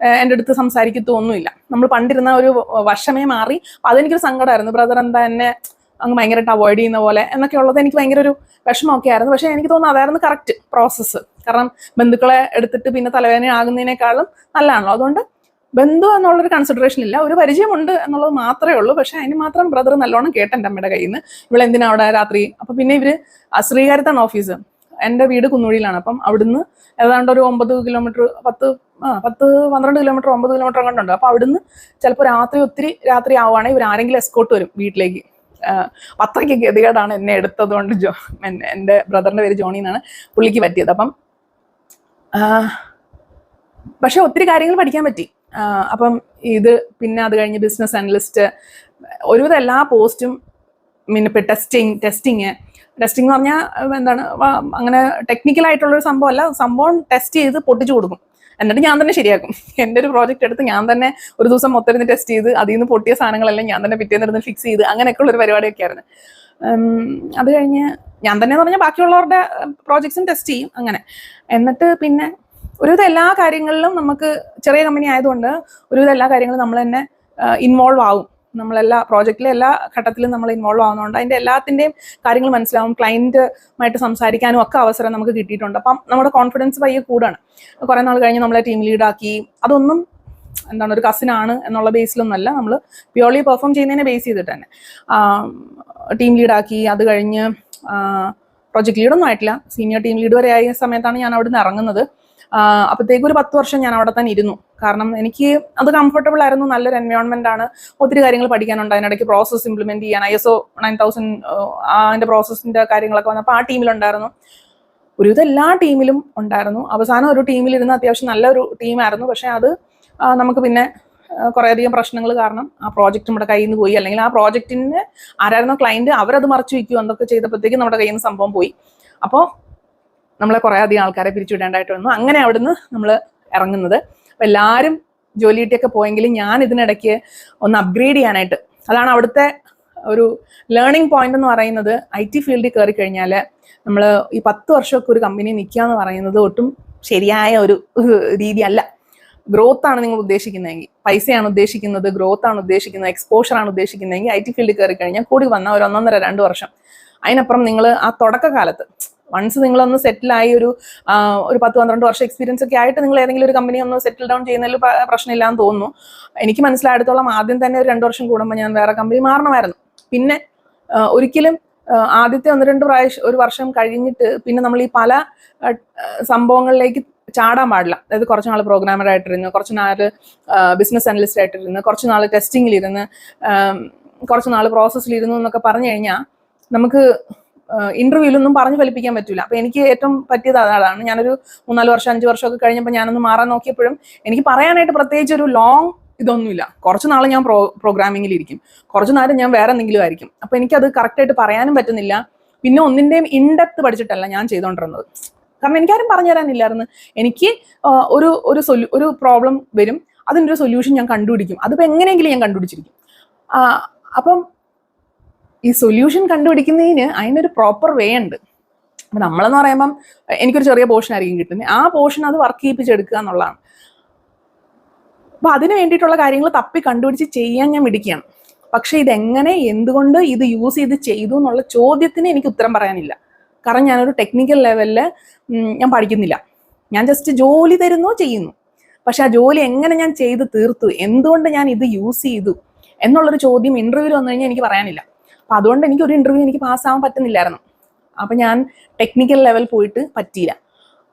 അടുത്ത് സംസാരിക്കത്തൊന്നുമില്ല. നമ്മൾ പണ്ടിരുന്ന ഒരു വർഷമേ മാറി. അപ്പോൾ അതെനിക്കൊരു സങ്കടമായിരുന്നു. ബ്രദർ എന്താ എന്നെ അങ്ങ് ഭയങ്കരമായിട്ട് അവോയ്ഡ് ചെയ്യുന്ന പോലെ എന്നൊക്കെ ഉള്ളത് എനിക്ക് ഭയങ്കര ഒരു വിഷമമൊക്കെ ആയിരുന്നു. പക്ഷേ എനിക്ക് തോന്നുന്നു അതായിരുന്നു കറക്റ്റ് പ്രോസസ്സ്. കാരണം ബന്ധുക്കളെ എടുത്തിട്ട് പിന്നെ തലവേദന ആകുന്നതിനേക്കാളും നല്ലതാണല്ലോ. അതുകൊണ്ട് ബന്ധു എന്നുള്ളൊരു കൺസിഡറേഷൻ ഇല്ല, ഒരു പരിചയമുണ്ട് എന്നുള്ളത് മാത്രമേ ഉള്ളൂ. പക്ഷെ അതിന് മാത്രം ബ്രദർ നല്ലോണം കേട്ടെൻ്റെ അമ്മയുടെ കയ്യിൽ നിന്ന്, ഇവളെന്തിനാ അവിടെ രാത്രി. അപ്പം പിന്നെ ഇവർ ശ്രീകാര്യത്താണ് ഓഫീസ്, എൻ്റെ വീട് കുന്നുകുഴിയിലാണ്. അപ്പം അവിടുന്ന് ഏതാണ്ട് ഒരു 9 കിലോമീറ്റർ 10-12 കിലോമീറ്റർ 9 കിലോമീറ്റർ കണ്ടുണ്ട്. അപ്പോൾ അവിടുന്ന് ചിലപ്പോൾ രാത്രി ആവുകയാണെങ്കിൽ ഇവർ ആരെങ്കിലും എസ്കോട്ട് വരും വീട്ടിലേക്ക്. അത്രയ്ക്ക് ഗതികേടാണ് എന്നെ എടുത്തത് കൊണ്ട്. എൻ്റെ ബ്രദറിൻ്റെ പേര് ജോണി എന്നാണ്, പുള്ളിക്ക് പറ്റിയത്. അപ്പം പക്ഷെ ഒത്തിരി കാര്യങ്ങൾ പഠിക്കാൻ പറ്റി. അപ്പം ഇത് പിന്നെ അത് കഴിഞ്ഞ് ബിസിനസ് അനലിസ്റ്റ്, ഒരുവിധം എല്ലാ പോസ്റ്റും. പിന്നെ ഇപ്പം ടെസ്റ്റിങ് എന്ന് പറഞ്ഞാൽ എന്താണ്, അങ്ങനെ ടെക്നിക്കലായിട്ടുള്ളൊരു സംഭവമല്ല, സംഭവം ടെസ്റ്റ് ചെയ്ത് പൊട്ടിച്ചു കൊടുക്കും, എന്നിട്ട് ഞാൻ തന്നെ ശരിയാക്കും. എൻ്റെ ഒരു പ്രോജക്റ്റ് എടുത്ത് ഞാൻ തന്നെ ഒരു ദിവസം മൊത്തം ഇരുന്ന് ടെസ്റ്റ് ചെയ്ത് അതിൽ നിന്ന് പൊട്ടിയ സാധനങ്ങളെല്ലാം ഞാൻ തന്നെ പിറ്റേന്നിരുന്ന് ഫിക്സ് ചെയ്ത് അങ്ങനെയൊക്കെയുള്ളൊരു പരിപാടിയൊക്കെ ആയിരുന്നു. അത് കഴിഞ്ഞ് ഞാൻ തന്നെ എന്ന് പറഞ്ഞാൽ ബാക്കിയുള്ളവരുടെ പ്രോജക്ട്സും ടെസ്റ്റ് ചെയ്യും അങ്ങനെ. എന്നിട്ട് പിന്നെ ഒരുവിധം എല്ലാ കാര്യങ്ങളിലും നമുക്ക്, ചെറിയ കമ്പനി ആയതുകൊണ്ട് ഒരുവിധം എല്ലാ കാര്യങ്ങളും നമ്മൾ തന്നെ ഇൻവോൾവ് ആവും. നമ്മളെല്ലാ പ്രോജക്റ്റിലെ എല്ലാ ഘട്ടത്തിലും നമ്മൾ ഇൻവോൾവ് ആവുന്നതുകൊണ്ട് അതിൻ്റെ എല്ലാത്തിൻ്റെയും കാര്യങ്ങൾ മനസ്സിലാവും. ക്ലയൻറ്റുമായിട്ട് സംസാരിക്കാനും ഒക്കെ അവസരം നമുക്ക് കിട്ടിയിട്ടുണ്ട്. അപ്പം നമ്മുടെ കോൺഫിഡൻസ് പയ്യെ കൂടാണ്. കുറേ നാൾ കഴിഞ്ഞ് നമ്മളെ ടീം ലീഡാക്കി. അതൊന്നും എന്താണ് ഒരു കസിനാണ് എന്നുള്ള ബേസിലൊന്നുമല്ല, നമ്മൾ പ്യൂർലി പെർഫോം ചെയ്യുന്നതിനെ ബേസ് ചെയ്തിട്ട് തന്നെ ടീം ലീഡാക്കി. അത് കഴിഞ്ഞ് പ്രോജക്റ്റ് ലീഡൊന്നും ആയിട്ടില്ല, സീനിയർ ടീം ലീഡ് വരെ ആയ സമയത്താണ് ഞാൻ അവിടെ നിന്ന് ഇറങ്ങുന്നത്. അപ്പോഴത്തേക്ക് ഒരു 10 വർഷം ഞാൻ അവിടെ തന്നെ ഇരുന്നു. കാരണം എനിക്ക് അത് കംഫർട്ടബിൾ ആയിരുന്നു, നല്ലൊരു എൻവയോൺമെന്റ് ആണ്, ഒത്തിരി കാര്യങ്ങൾ പഠിക്കാനുണ്ട്. അതിനിടയ്ക്ക് പ്രോസസ്സ് ഇംപ്ലിമെന്റ് ചെയ്യാൻ ISO 9000 അതിന്റെ പ്രോസസ്സിന്റെ കാര്യങ്ങളൊക്കെ വന്നപ്പോൾ ആ ടീമിലുണ്ടായിരുന്നു. ഒരുവിധം എല്ലാ ടീമിലും ഉണ്ടായിരുന്നു. അവസാനം ഒരു ടീമിലിരുന്ന് അത്യാവശ്യം നല്ലൊരു ടീമായിരുന്നു. പക്ഷെ അത് നമുക്ക് പിന്നെ കുറേയധികം പ്രശ്നങ്ങൾ കാരണം ആ പ്രോജക്റ്റ് നമ്മുടെ കയ്യിൽ നിന്ന് പോയി. അല്ലെങ്കിൽ ആ പ്രോജക്റ്റിന് ആരായിരുന്നോ ക്ലയന്റ് അവരത് മറച്ചു വയ്ക്കുക എന്തൊക്കെ ചെയ്തപ്പോഴത്തേക്കും നമ്മുടെ കയ്യിൽ നിന്ന് സംഭവം പോയി. അപ്പോൾ നമ്മളെ കുറേ അധികം ആൾക്കാരെ പിരിച്ചുവിടേണ്ടതായിട്ട് വന്നു. അങ്ങനെ അവിടുന്ന് നമ്മൾ ഇറങ്ങുന്നത്. അപ്പം എല്ലാവരും ജോലി കിട്ടിയൊക്കെ പോയെങ്കിലും ഞാൻ ഇതിനിടയ്ക്ക് ഒന്ന് അപ്ഗ്രേഡ് ചെയ്യാനായിട്ട്, അതാണ് അവിടുത്തെ ഒരു ലേണിംഗ് പോയിന്റ് എന്ന് പറയുന്നത്. IT ഫീൽഡിൽ കയറി കഴിഞ്ഞാൽ നമ്മൾ ഈ 10 വർഷമൊക്കെ ഒരു കമ്പനി നിൽക്കുക എന്ന് പറയുന്നത് ഒട്ടും ശരിയായ ഒരു രീതിയല്ല. ഗ്രോത്താണ് നിങ്ങൾ ഉദ്ദേശിക്കുന്നതെങ്കിൽ, പൈസയാണ് ഉദ്ദേശിക്കുന്നത്, ഗ്രോത്താണ് ഉദ്ദേശിക്കുന്നത്, എക്സ്പോഷറാണ് ഉദ്ദേശിക്കുന്നതെങ്കിൽ IT ഫീൽഡിൽ കയറി കഴിഞ്ഞാൽ കൂടി വന്ന ഒരു 1.5-2 വർഷം. അതിനപ്പുറം നിങ്ങൾ ആ തുടക്കകാലത്ത് വൺസ് നിങ്ങളൊന്ന് സെറ്റിലായി ഒരു 10-12 വർഷം എക്സ്പീരിയൻസ് ഒക്കെ ആയിട്ട് നിങ്ങൾ ഏതെങ്കിലും ഒരു കമ്പനി ഒന്ന് സെറ്റിൽ ഡൗൺ ചെയ്യുന്നതിൽ പ്രശ്നമില്ലാന്ന് തോന്നുന്നു. എനിക്ക് മനസ്സിലായിടത്തോളം ആദ്യം തന്നെ ഒരു 2 വർഷം കൂടുമ്പോൾ ഞാൻ വേറെ കമ്പനി മാറണമായിരുന്നു. പിന്നെ ഒരിക്കലും ആദ്യത്തെ 1-2 ഒരു വർഷം കഴിഞ്ഞിട്ട് പിന്നെ നമ്മൾ ഈ പല സംഭവങ്ങളിലേക്ക് ചാടാൻ പാടില്ല. അതായത് കുറച്ച് നാൾ പ്രോഗ്രാമറായിട്ടിരുന്ന്, കുറച്ച് നാൾ ബിസിനസ് അനലിസ്റ്റ് ആയിട്ടിരുന്ന്, കുറച്ച് നാൾ ടെസ്റ്റിങ്ങിലിരുന്ന്, കുറച്ച് നാൾ പ്രോസസ്സിലിരുന്നു എന്നൊക്കെ പറഞ്ഞു കഴിഞ്ഞാൽ നമുക്ക് ഇന്റർവ്യൂലൊന്നും പറഞ്ഞു ഫലിപ്പിക്കാൻ പറ്റില്ല. അപ്പോൾ എനിക്ക് ഏറ്റവും പറ്റിയത് അതാണ്. ഞാനൊരു 3-4 വർഷം 5 വർഷമൊക്കെ കഴിഞ്ഞപ്പോൾ ഞാനൊന്ന് മാറാൻ നോക്കിയപ്പോഴും എനിക്ക് പറയാനായിട്ട് പ്രത്യേകിച്ച് ഒരു ലോങ് ഇതൊന്നുമില്ല. കുറച്ച് നാൾ ഞാൻ പ്രോഗ്രാമിങ്ങിലിരിക്കും, കുറച്ച് നാൾ ഞാൻ വേറെ എന്തെങ്കിലും ആയിരിക്കും. അപ്പോൾ എനിക്കത് കറക്റ്റായിട്ട് പറയാനും പറ്റുന്നില്ല. പിന്നെ ഒന്നിൻ്റെയും ഇൻഡെപ്ത് പഠിച്ചിട്ടല്ല ഞാൻ ചെയ്തുകൊണ്ടിരുന്നത്. കാരണം എനിക്കാരും പറഞ്ഞു തരാനില്ലായിരുന്നു. എനിക്ക് ഒരു പ്രോബ്ലം വരും, അതിനൊരു സൊല്യൂഷൻ ഞാൻ കണ്ടുപിടിക്കും. അതിപ്പോൾ എങ്ങനെയെങ്കിലും ഞാൻ കണ്ടുപിടിച്ചിരിക്കും. അപ്പം ഈ സൊല്യൂഷൻ കണ്ടുപിടിക്കുന്നതിന് അതിനൊരു പ്രോപ്പർ വേ ഉണ്ട്. അപ്പം നമ്മളെന്ന് പറയുമ്പം എനിക്കൊരു ചെറിയ പോർഷൻ ആയിരിക്കും കിട്ടുന്നത്. ആ പോർഷൻ അത് വർക്ക് ചെയ്യിപ്പിച്ചെടുക്കുക എന്നുള്ളതാണ്. അപ്പം അതിന് വേണ്ടിയിട്ടുള്ള കാര്യങ്ങൾ തപ്പി കണ്ടുപിടിച്ച് ചെയ്യാൻ ഞാൻ മിടിക്കുകയാണ്. പക്ഷെ ഇതെങ്ങനെ, എന്തുകൊണ്ട് ഇത് യൂസ് ചെയ്ത് ചെയ്തു എന്നുള്ള ചോദ്യത്തിന് എനിക്ക് ഉത്തരം പറയാനില്ല. കാരണം ഞാനൊരു ടെക്നിക്കൽ ലെവലിൽ ഞാൻ പഠിക്കുന്നില്ല. ഞാൻ ജസ്റ്റ് ജോലി തരുന്നു, ചെയ്യുന്നു. പക്ഷെ ആ ജോലി എങ്ങനെ ഞാൻ ചെയ്ത് തീർത്തു, എന്തുകൊണ്ട് ഞാൻ ഇത് യൂസ് ചെയ്തു എന്നുള്ളൊരു ചോദ്യം ഇന്റർവ്യൂവിൽ വന്നു കഴിഞ്ഞാൽ എനിക്ക് പറയാനില്ല. അപ്പം അതുകൊണ്ട് എനിക്കൊരു ഇന്റർവ്യൂ എനിക്ക് പാസ്സാവാൻ പറ്റുന്നില്ലായിരുന്നു. അപ്പം ഞാൻ ടെക്നിക്കൽ ലെവൽ പോയിട്ട് പറ്റിയില്ല.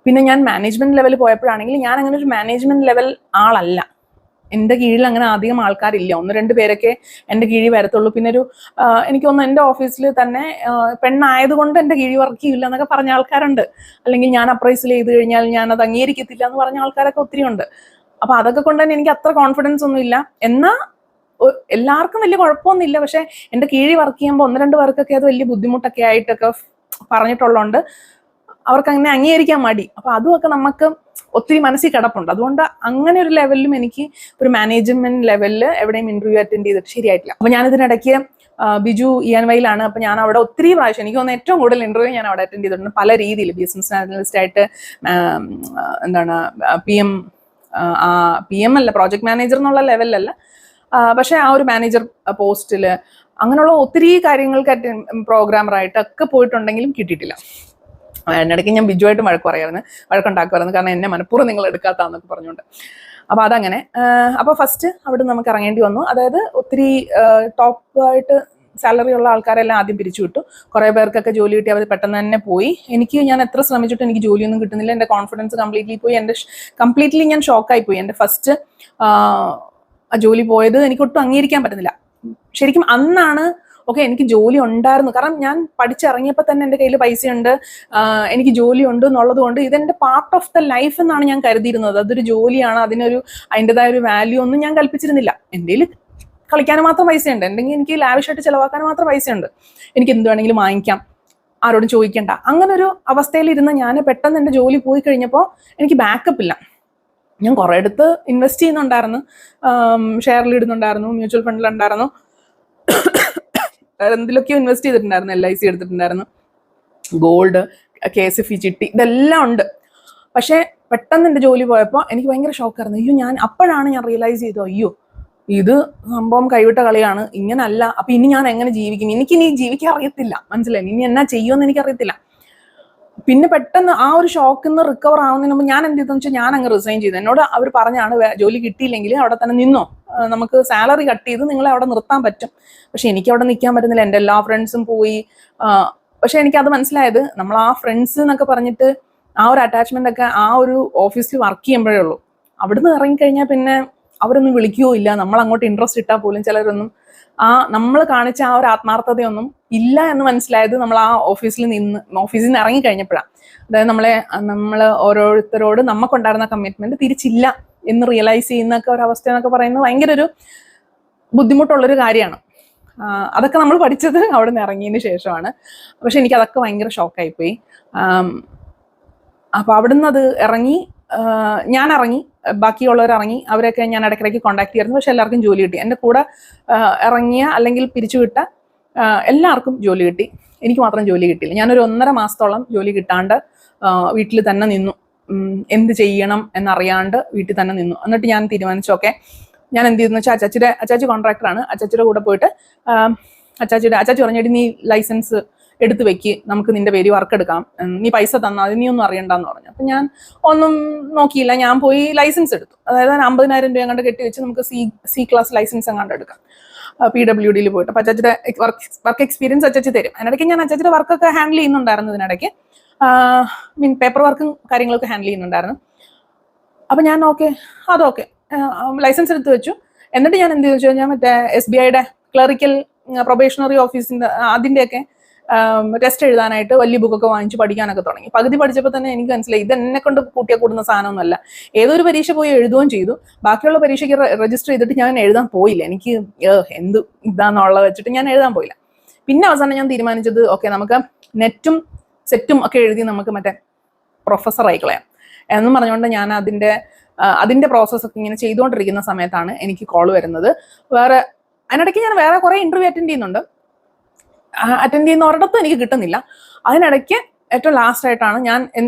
പിന്നെ ഞാൻ മാനേജ്മെന്റ് ലെവൽ പോയപ്പോഴാണെങ്കിൽ ഞാൻ അങ്ങനെ ഒരു മാനേജ്മെന്റ് ലെവൽ ആളല്ല. എൻ്റെ കീഴിൽ അങ്ങനെ അധികം ആൾക്കാരില്ല, 1-2 പേരൊക്കെ എൻ്റെ കീഴിൽ വരത്തുള്ളൂ. പിന്നെ എനിക്ക് തോന്നുന്നു എൻ്റെ ഓഫീസിൽ തന്നെ പെണ്ണായതുകൊണ്ട് എൻ്റെ കീഴിൽ വർക്ക് ചെയ്യില്ല എന്നൊക്കെ പറഞ്ഞ ആൾക്കാരുണ്ട്. അല്ലെങ്കിൽ ഞാൻ അപ്രൈസൽ ചെയ്ത് കഴിഞ്ഞാൽ ഞാൻ അത് അംഗീകരിക്കത്തില്ല എന്ന് പറഞ്ഞ ആൾക്കാരൊക്കെ ഒത്തിരി ഉണ്ട്. അപ്പൊ അതൊക്കെ കൊണ്ട് തന്നെ എനിക്ക് അത്ര കോൺഫിഡൻസ് ഒന്നും ഇല്ല. എന്നാൽ എല്ലാവർക്കും വലിയ കുഴപ്പമൊന്നുമില്ല. പക്ഷെ എൻ്റെ കീഴിൽ വർക്ക് ചെയ്യുമ്പോൾ 1-2 പേർക്കൊക്കെ അത് വലിയ ബുദ്ധിമുട്ടൊക്കെ ആയിട്ടൊക്കെ പറഞ്ഞിട്ടുള്ളതുകൊണ്ട് അവർക്ക് അങ്ങനെ അംഗീകരിക്കാൻ മടി. അപ്പൊ അതുമൊക്കെ നമുക്ക് ഒത്തിരി മനസ്സിൽ കിടപ്പുണ്ട്. അതുകൊണ്ട് അങ്ങനെ ഒരു ലെവലിലും എനിക്ക് ഒരു മാനേജ്മെന്റ് ലെവലിൽ എവിടെയും ഇന്റർവ്യൂ അറ്റൻഡ് ചെയ്തിട്ട് ശരിയായിട്ടില്ല. അപ്പൊ ഞാനിതിനിടയ്ക്ക് ബിജു ENYയിലാണ്. അപ്പൊ ഞാൻ അവിടെ ഒത്തിരി പ്രാവശ്യം, എനിക്ക് തോന്നുന്നു ഏറ്റവും കൂടുതൽ ഇന്റർവ്യൂ ഞാൻ അവിടെ അറ്റൻഡ് ചെയ്തിട്ടുണ്ട്. പല രീതിയിൽ ബിസിനസ് അനലിസ്റ്റ് ആയിട്ട്, എന്താണ് PM അല്ല, പ്രോജക്ട് മാനേജർ എന്നുള്ള ലെവലിലല്ല, പക്ഷെ ആ ഒരു മാനേജർ പോസ്റ്റില് അങ്ങനെയുള്ള ഒത്തിരി കാര്യങ്ങൾക്ക് പ്രോഗ്രാമറായിട്ടൊക്കെ പോയിട്ടുണ്ടെങ്കിലും കിട്ടിയിട്ടില്ല. അതിനിടയ്ക്ക് ഞാൻ ബിജുവായിട്ട് വഴക്കുണ്ടാക്കുമായിരുന്നു, കാരണം എന്നെ മനഃപൂർവ്വം നിങ്ങൾ എടുക്കാത്താന്നൊക്കെ പറഞ്ഞുകൊണ്ട്. അപ്പൊ അതങ്ങനെ. അപ്പൊ ഫസ്റ്റ് അവിടെ നമുക്ക് ഇറങ്ങേണ്ടി വന്നു. അതായത് ഒത്തിരി ടോപ്പായിട്ട് സാലറി ഉള്ള ആൾക്കാരെല്ലാം ആദ്യം പിരിച്ചു വിട്ടു. കുറെ പേർക്കൊക്കെ ജോലി കിട്ടി, അവർ പെട്ടെന്ന് തന്നെ പോയി. ഞാൻ എത്ര ശ്രമിച്ചിട്ടും എനിക്ക് ജോലിയൊന്നും കിട്ടുന്നില്ല. എൻ്റെ കോൺഫിഡൻസ് കംപ്ലീറ്റ്ലി പോയി. കംപ്ലീറ്റ്ലി ഞാൻ ഷോക്കായി പോയി. എൻ്റെ ഫസ്റ്റ് ജോലി പോയത് എനിക്കൊട്ടും അംഗീകരിക്കാൻ പറ്റുന്നില്ല. ശരിക്കും അന്നാണ് ഓക്കെ എനിക്ക് ജോലി ഉണ്ടായിരുന്നു, കാരണം ഞാൻ പഠിച്ചിറങ്ങിയപ്പോൾ തന്നെ എൻ്റെ കയ്യിൽ പൈസയുണ്ട്, എനിക്ക് ജോലി ഉണ്ട് എന്നുള്ളത് കൊണ്ട് ഇതെൻ്റെ പാർട്ട് ഓഫ് ദ ലൈഫ് എന്നാണ് ഞാൻ കരുതിയിരുന്നത്. അതൊരു ജോലിയാണ്, അതിൻ്റെതായ ഒരു വാല്യൂ ഒന്നും ഞാൻ കൽപ്പിച്ചിരുന്നില്ല. എൻ്റെ കയ്യിൽ കളിക്കാനും മാത്രം പൈസയുണ്ട്, എന്തെങ്കിലും എനിക്ക് ലാവിഷായിട്ട് ചിലവാക്കാനും മാത്രം പൈസയുണ്ട്, എനിക്ക് എന്ത് വേണമെങ്കിലും വാങ്ങിക്കാം, ആരോടും ചോദിക്കണ്ട. അങ്ങനെ ഒരു അവസ്ഥയിലിരുന്ന് ഞാൻ പെട്ടെന്ന് എൻ്റെ ജോലി പോയി കഴിഞ്ഞപ്പോൾ എനിക്ക് ബാക്കപ്പ് ഇല്ല. ഞാൻ കുറേ അടുത്ത് ഇൻവെസ്റ്റ് ചെയ്യുന്നുണ്ടായിരുന്നു, ഷെയറിൽ ഇടുന്നുണ്ടായിരുന്നു, മ്യൂച്വൽ ഫണ്ടിലുണ്ടായിരുന്നു, എന്തിലൊക്കെയോ ഇൻവെസ്റ്റ് ചെയ്തിട്ടുണ്ടായിരുന്നു, LIC എടുത്തിട്ടുണ്ടായിരുന്നു, ഗോൾഡ്, KSFE ചിട്ടി, ഇതെല്ലാം ഉണ്ട്. പക്ഷെ പെട്ടെന്ന് എൻ്റെ ജോലി പോയപ്പോൾ എനിക്ക് ഭയങ്കര ഷോക്കായിരുന്നു. അപ്പോഴാണ് ഞാൻ റിയലൈസ് ചെയ്തത്, ഇത് സംഭവം കൈവിട്ട കളിയാണ്, ഇങ്ങനല്ല. അപ്പൊ ഇനി ഞാൻ എങ്ങനെ ജീവിക്കും? എനിക്കിനി ജീവിക്കാൻ അറിയത്തില്ല, മനസ്സിലായി, ഇനി എന്നാ ചെയ്യുമെന്ന് എനിക്കറിയത്തില്ല. പിന്നെ പെട്ടെന്ന് ആ ഒരു ഷോക്കിൽ നിന്ന് റിക്കവർ ആവുന്നതിന് മുമ്പ് ഞാൻ എന്ത് ചെയ്തെന്ന് വെച്ചാൽ ഞാൻ അങ്ങ് റിസൈൻ ചെയ്തു. എന്നോട് അവർ പറഞ്ഞാണ്, ജോലി കിട്ടിയില്ലെങ്കിൽ അവിടെ തന്നെ നിന്നോ, നമുക്ക് സാലറി കട്ട് ചെയ്ത് നിങ്ങളെ അവിടെ നിർത്താൻ പറ്റും. പക്ഷെ എനിക്ക് അവിടെ നിൽക്കാൻ പറ്റുന്നില്ല, എൻ്റെ എല്ലാ ഫ്രണ്ട്സും പോയി. പക്ഷെ എനിക്കത് മനസ്സിലായത്, നമ്മൾ ആ ഫ്രണ്ട്സ് എന്നൊക്കെ പറഞ്ഞിട്ട് ആ ഒരു അറ്റാച്ച്മെന്റ് ഒക്കെ ആ ഒരു ഓഫീസിൽ വർക്ക് ചെയ്യുമ്പോഴേ ഉള്ളൂ. അവിടുന്ന് ഇറങ്ങിക്കഴിഞ്ഞാൽ പിന്നെ അവരൊന്നും വിളിക്കുകയോ ഇല്ല, നമ്മൾ അങ്ങോട്ട് ഇൻട്രസ്റ്റ് ഇട്ടാൽ പോലും ചിലരൊന്നും നമ്മൾ കാണിച്ച ആ ഒരു ആത്മാർത്ഥതയൊന്നും ഇല്ല എന്ന് മനസ്സിലായത് നമ്മൾ ആ ഓഫീസിൽ നിന്ന് ഇറങ്ങിക്കഴിഞ്ഞപ്പോഴാണ്. അതായത് നമ്മൾ ഓരോരുത്തരോട് നമുക്കുണ്ടായിരുന്ന കമ്മിറ്റ്മെന്റ് തിരിച്ചില്ല എന്ന് റിയലൈസ് ചെയ്യുന്നൊക്കെ ഒരു അവസ്ഥ എന്നൊക്കെ പറയുന്നത് ഭയങ്കര ഒരു ബുദ്ധിമുട്ടുള്ളൊരു കാര്യമാണ്. അതൊക്കെ നമ്മൾ പഠിച്ചത് അവിടെ നിന്ന് ഇറങ്ങിയതിന് ശേഷമാണ്. പക്ഷെ എനിക്ക് അതൊക്കെ ഭയങ്കര ഷോക്കായിപ്പോയി. അപ്പൊ അവിടുന്ന് അത് ഞാൻ ഇറങ്ങി, ബാക്കിയുള്ളവർ ഇറങ്ങി, അവരൊക്കെ ഞാൻ ഇടയ്ക്കിടയ്ക്ക് കോണ്ടാക്ട് ചെയ്യായിരുന്നു. പക്ഷെ എല്ലാവർക്കും ജോലി കിട്ടി. എൻ്റെ കൂടെ ഇറങ്ങിയ അല്ലെങ്കിൽ പിരിച്ചുവിട്ട എല്ലാവർക്കും ജോലി കിട്ടി, എനിക്ക് മാത്രം ജോലി കിട്ടിയില്ല. ഞാനൊരു 1.5 മാസത്തോളം ജോലി കിട്ടാണ്ട് വീട്ടിൽ തന്നെ നിന്നു, എന്ത് ചെയ്യണം എന്നറിയാണ്ട് വീട്ടിൽ തന്നെ നിന്നു. എന്നിട്ട് ഞാൻ തീരുമാനിച്ചൊക്കെ ഞാൻ എന്ത് ചെയ്തെന്ന് വെച്ചാൽ, അച്ചാച്ചി കോൺട്രാക്ടറാണ്, അച്ചാച്ചിയുടെ കൂടെ പോയിട്ട് അച്ചാച്ചി പറഞ്ഞിട്ട് നീ ലൈസൻസ് എടുത്ത് വെക്ക്, നമുക്ക് നിന്റെ പേര് വർക്ക് എടുക്കാം, നീ പൈസ തന്നാൽ നീ ഒന്നും അറിയണ്ടെന്ന് പറഞ്ഞു. അപ്പം ഞാൻ ഒന്നും നോക്കിയില്ല, ഞാൻ പോയി ലൈസൻസ് എടുത്തു. അതായത് 50,000 രൂപ അങ്ങോട്ട് കെട്ടി വെച്ച് നമുക്ക് C ക്ലാസ് ലൈസൻസ് അങ്ങോട്ട് എടുക്കാം, PWDയിൽ പോയിട്ട്. അപ്പം അച്ചാച്ചിയുടെ വർക്ക് എക്സ്പീരിയൻസ് അച്ചാച്ചി തരും. അതിനിടയ്ക്ക് ഞാൻ അച്ചാച്ചിയുടെ വർക്കൊക്കെ ഹാൻഡിൽ ചെയ്യുന്നുണ്ടായിരുന്നു. ഇതിനിടയ്ക്ക് പേപ്പർ വർക്കും കാര്യങ്ങളൊക്കെ ഹാൻഡിൽ ചെയ്യുന്നുണ്ടായിരുന്നു. അപ്പം ഞാൻ അതൊക്കെ ലൈസൻസ് എടുത്ത് വെച്ചു. എന്നിട്ട് ഞാൻ എന്ത് ചോദിച്ചു കഴിഞ്ഞാൽ മറ്റേ SBIയുടെ ക്ലറിക്കൽ പ്രൊബേഷണറി ഓഫീസിന്റെ അതിൻ്റെയൊക്കെ ടെസ്റ്റ് എഴുതാനായിട്ട് വലിയ ബുക്കൊക്കെ വാങ്ങിച്ച് പഠിക്കാനൊക്കെ തുടങ്ങി. പകുതി പഠിച്ചപ്പോൾ തന്നെ എനിക്ക് മനസ്സിലായി, ഇത് എന്നെ കൊണ്ട് കൂട്ടിയാൽ കൂടുന്ന സാധനമൊന്നുമല്ല. ഏതൊരു പരീക്ഷ പോയി എഴുതുകയും ചെയ്തു, ബാക്കിയുള്ള പരീക്ഷയ്ക്ക് രജിസ്റ്റർ ചെയ്തിട്ട് ഞാൻ എഴുതാൻ പോയില്ല. എനിക്ക് എന്ത് ഇതാന്നുള്ളത് വെച്ചിട്ട് ഞാൻ എഴുതാൻ പോയില്ല. പിന്നെ അവസാനം ഞാൻ തീരുമാനിച്ചത്, ഓക്കെ നമുക്ക് നെറ്റും സെറ്റും ഒക്കെ എഴുതി നമുക്ക് മറ്റേ പ്രൊഫസറായി കളയാം എന്നും പറഞ്ഞുകൊണ്ട് ഞാൻ അതിന്റെ പ്രോസസ്സൊക്കെ ഇങ്ങനെ ചെയ്തുകൊണ്ടിരിക്കുന്ന സമയത്താണ് എനിക്ക് കോൾ വരുന്നത്. അതിനിടയ്ക്ക് ഞാൻ വേറെ കുറെ ഇന്റർവ്യൂ അറ്റൻഡ് ചെയ്യുന്ന ഒരിടത്തും എനിക്ക് കിട്ടുന്നില്ല. അതിനിടയ്ക്ക് ഏറ്റവും ലാസ്റ്റ് ആയിട്ടാണ് ഞാൻ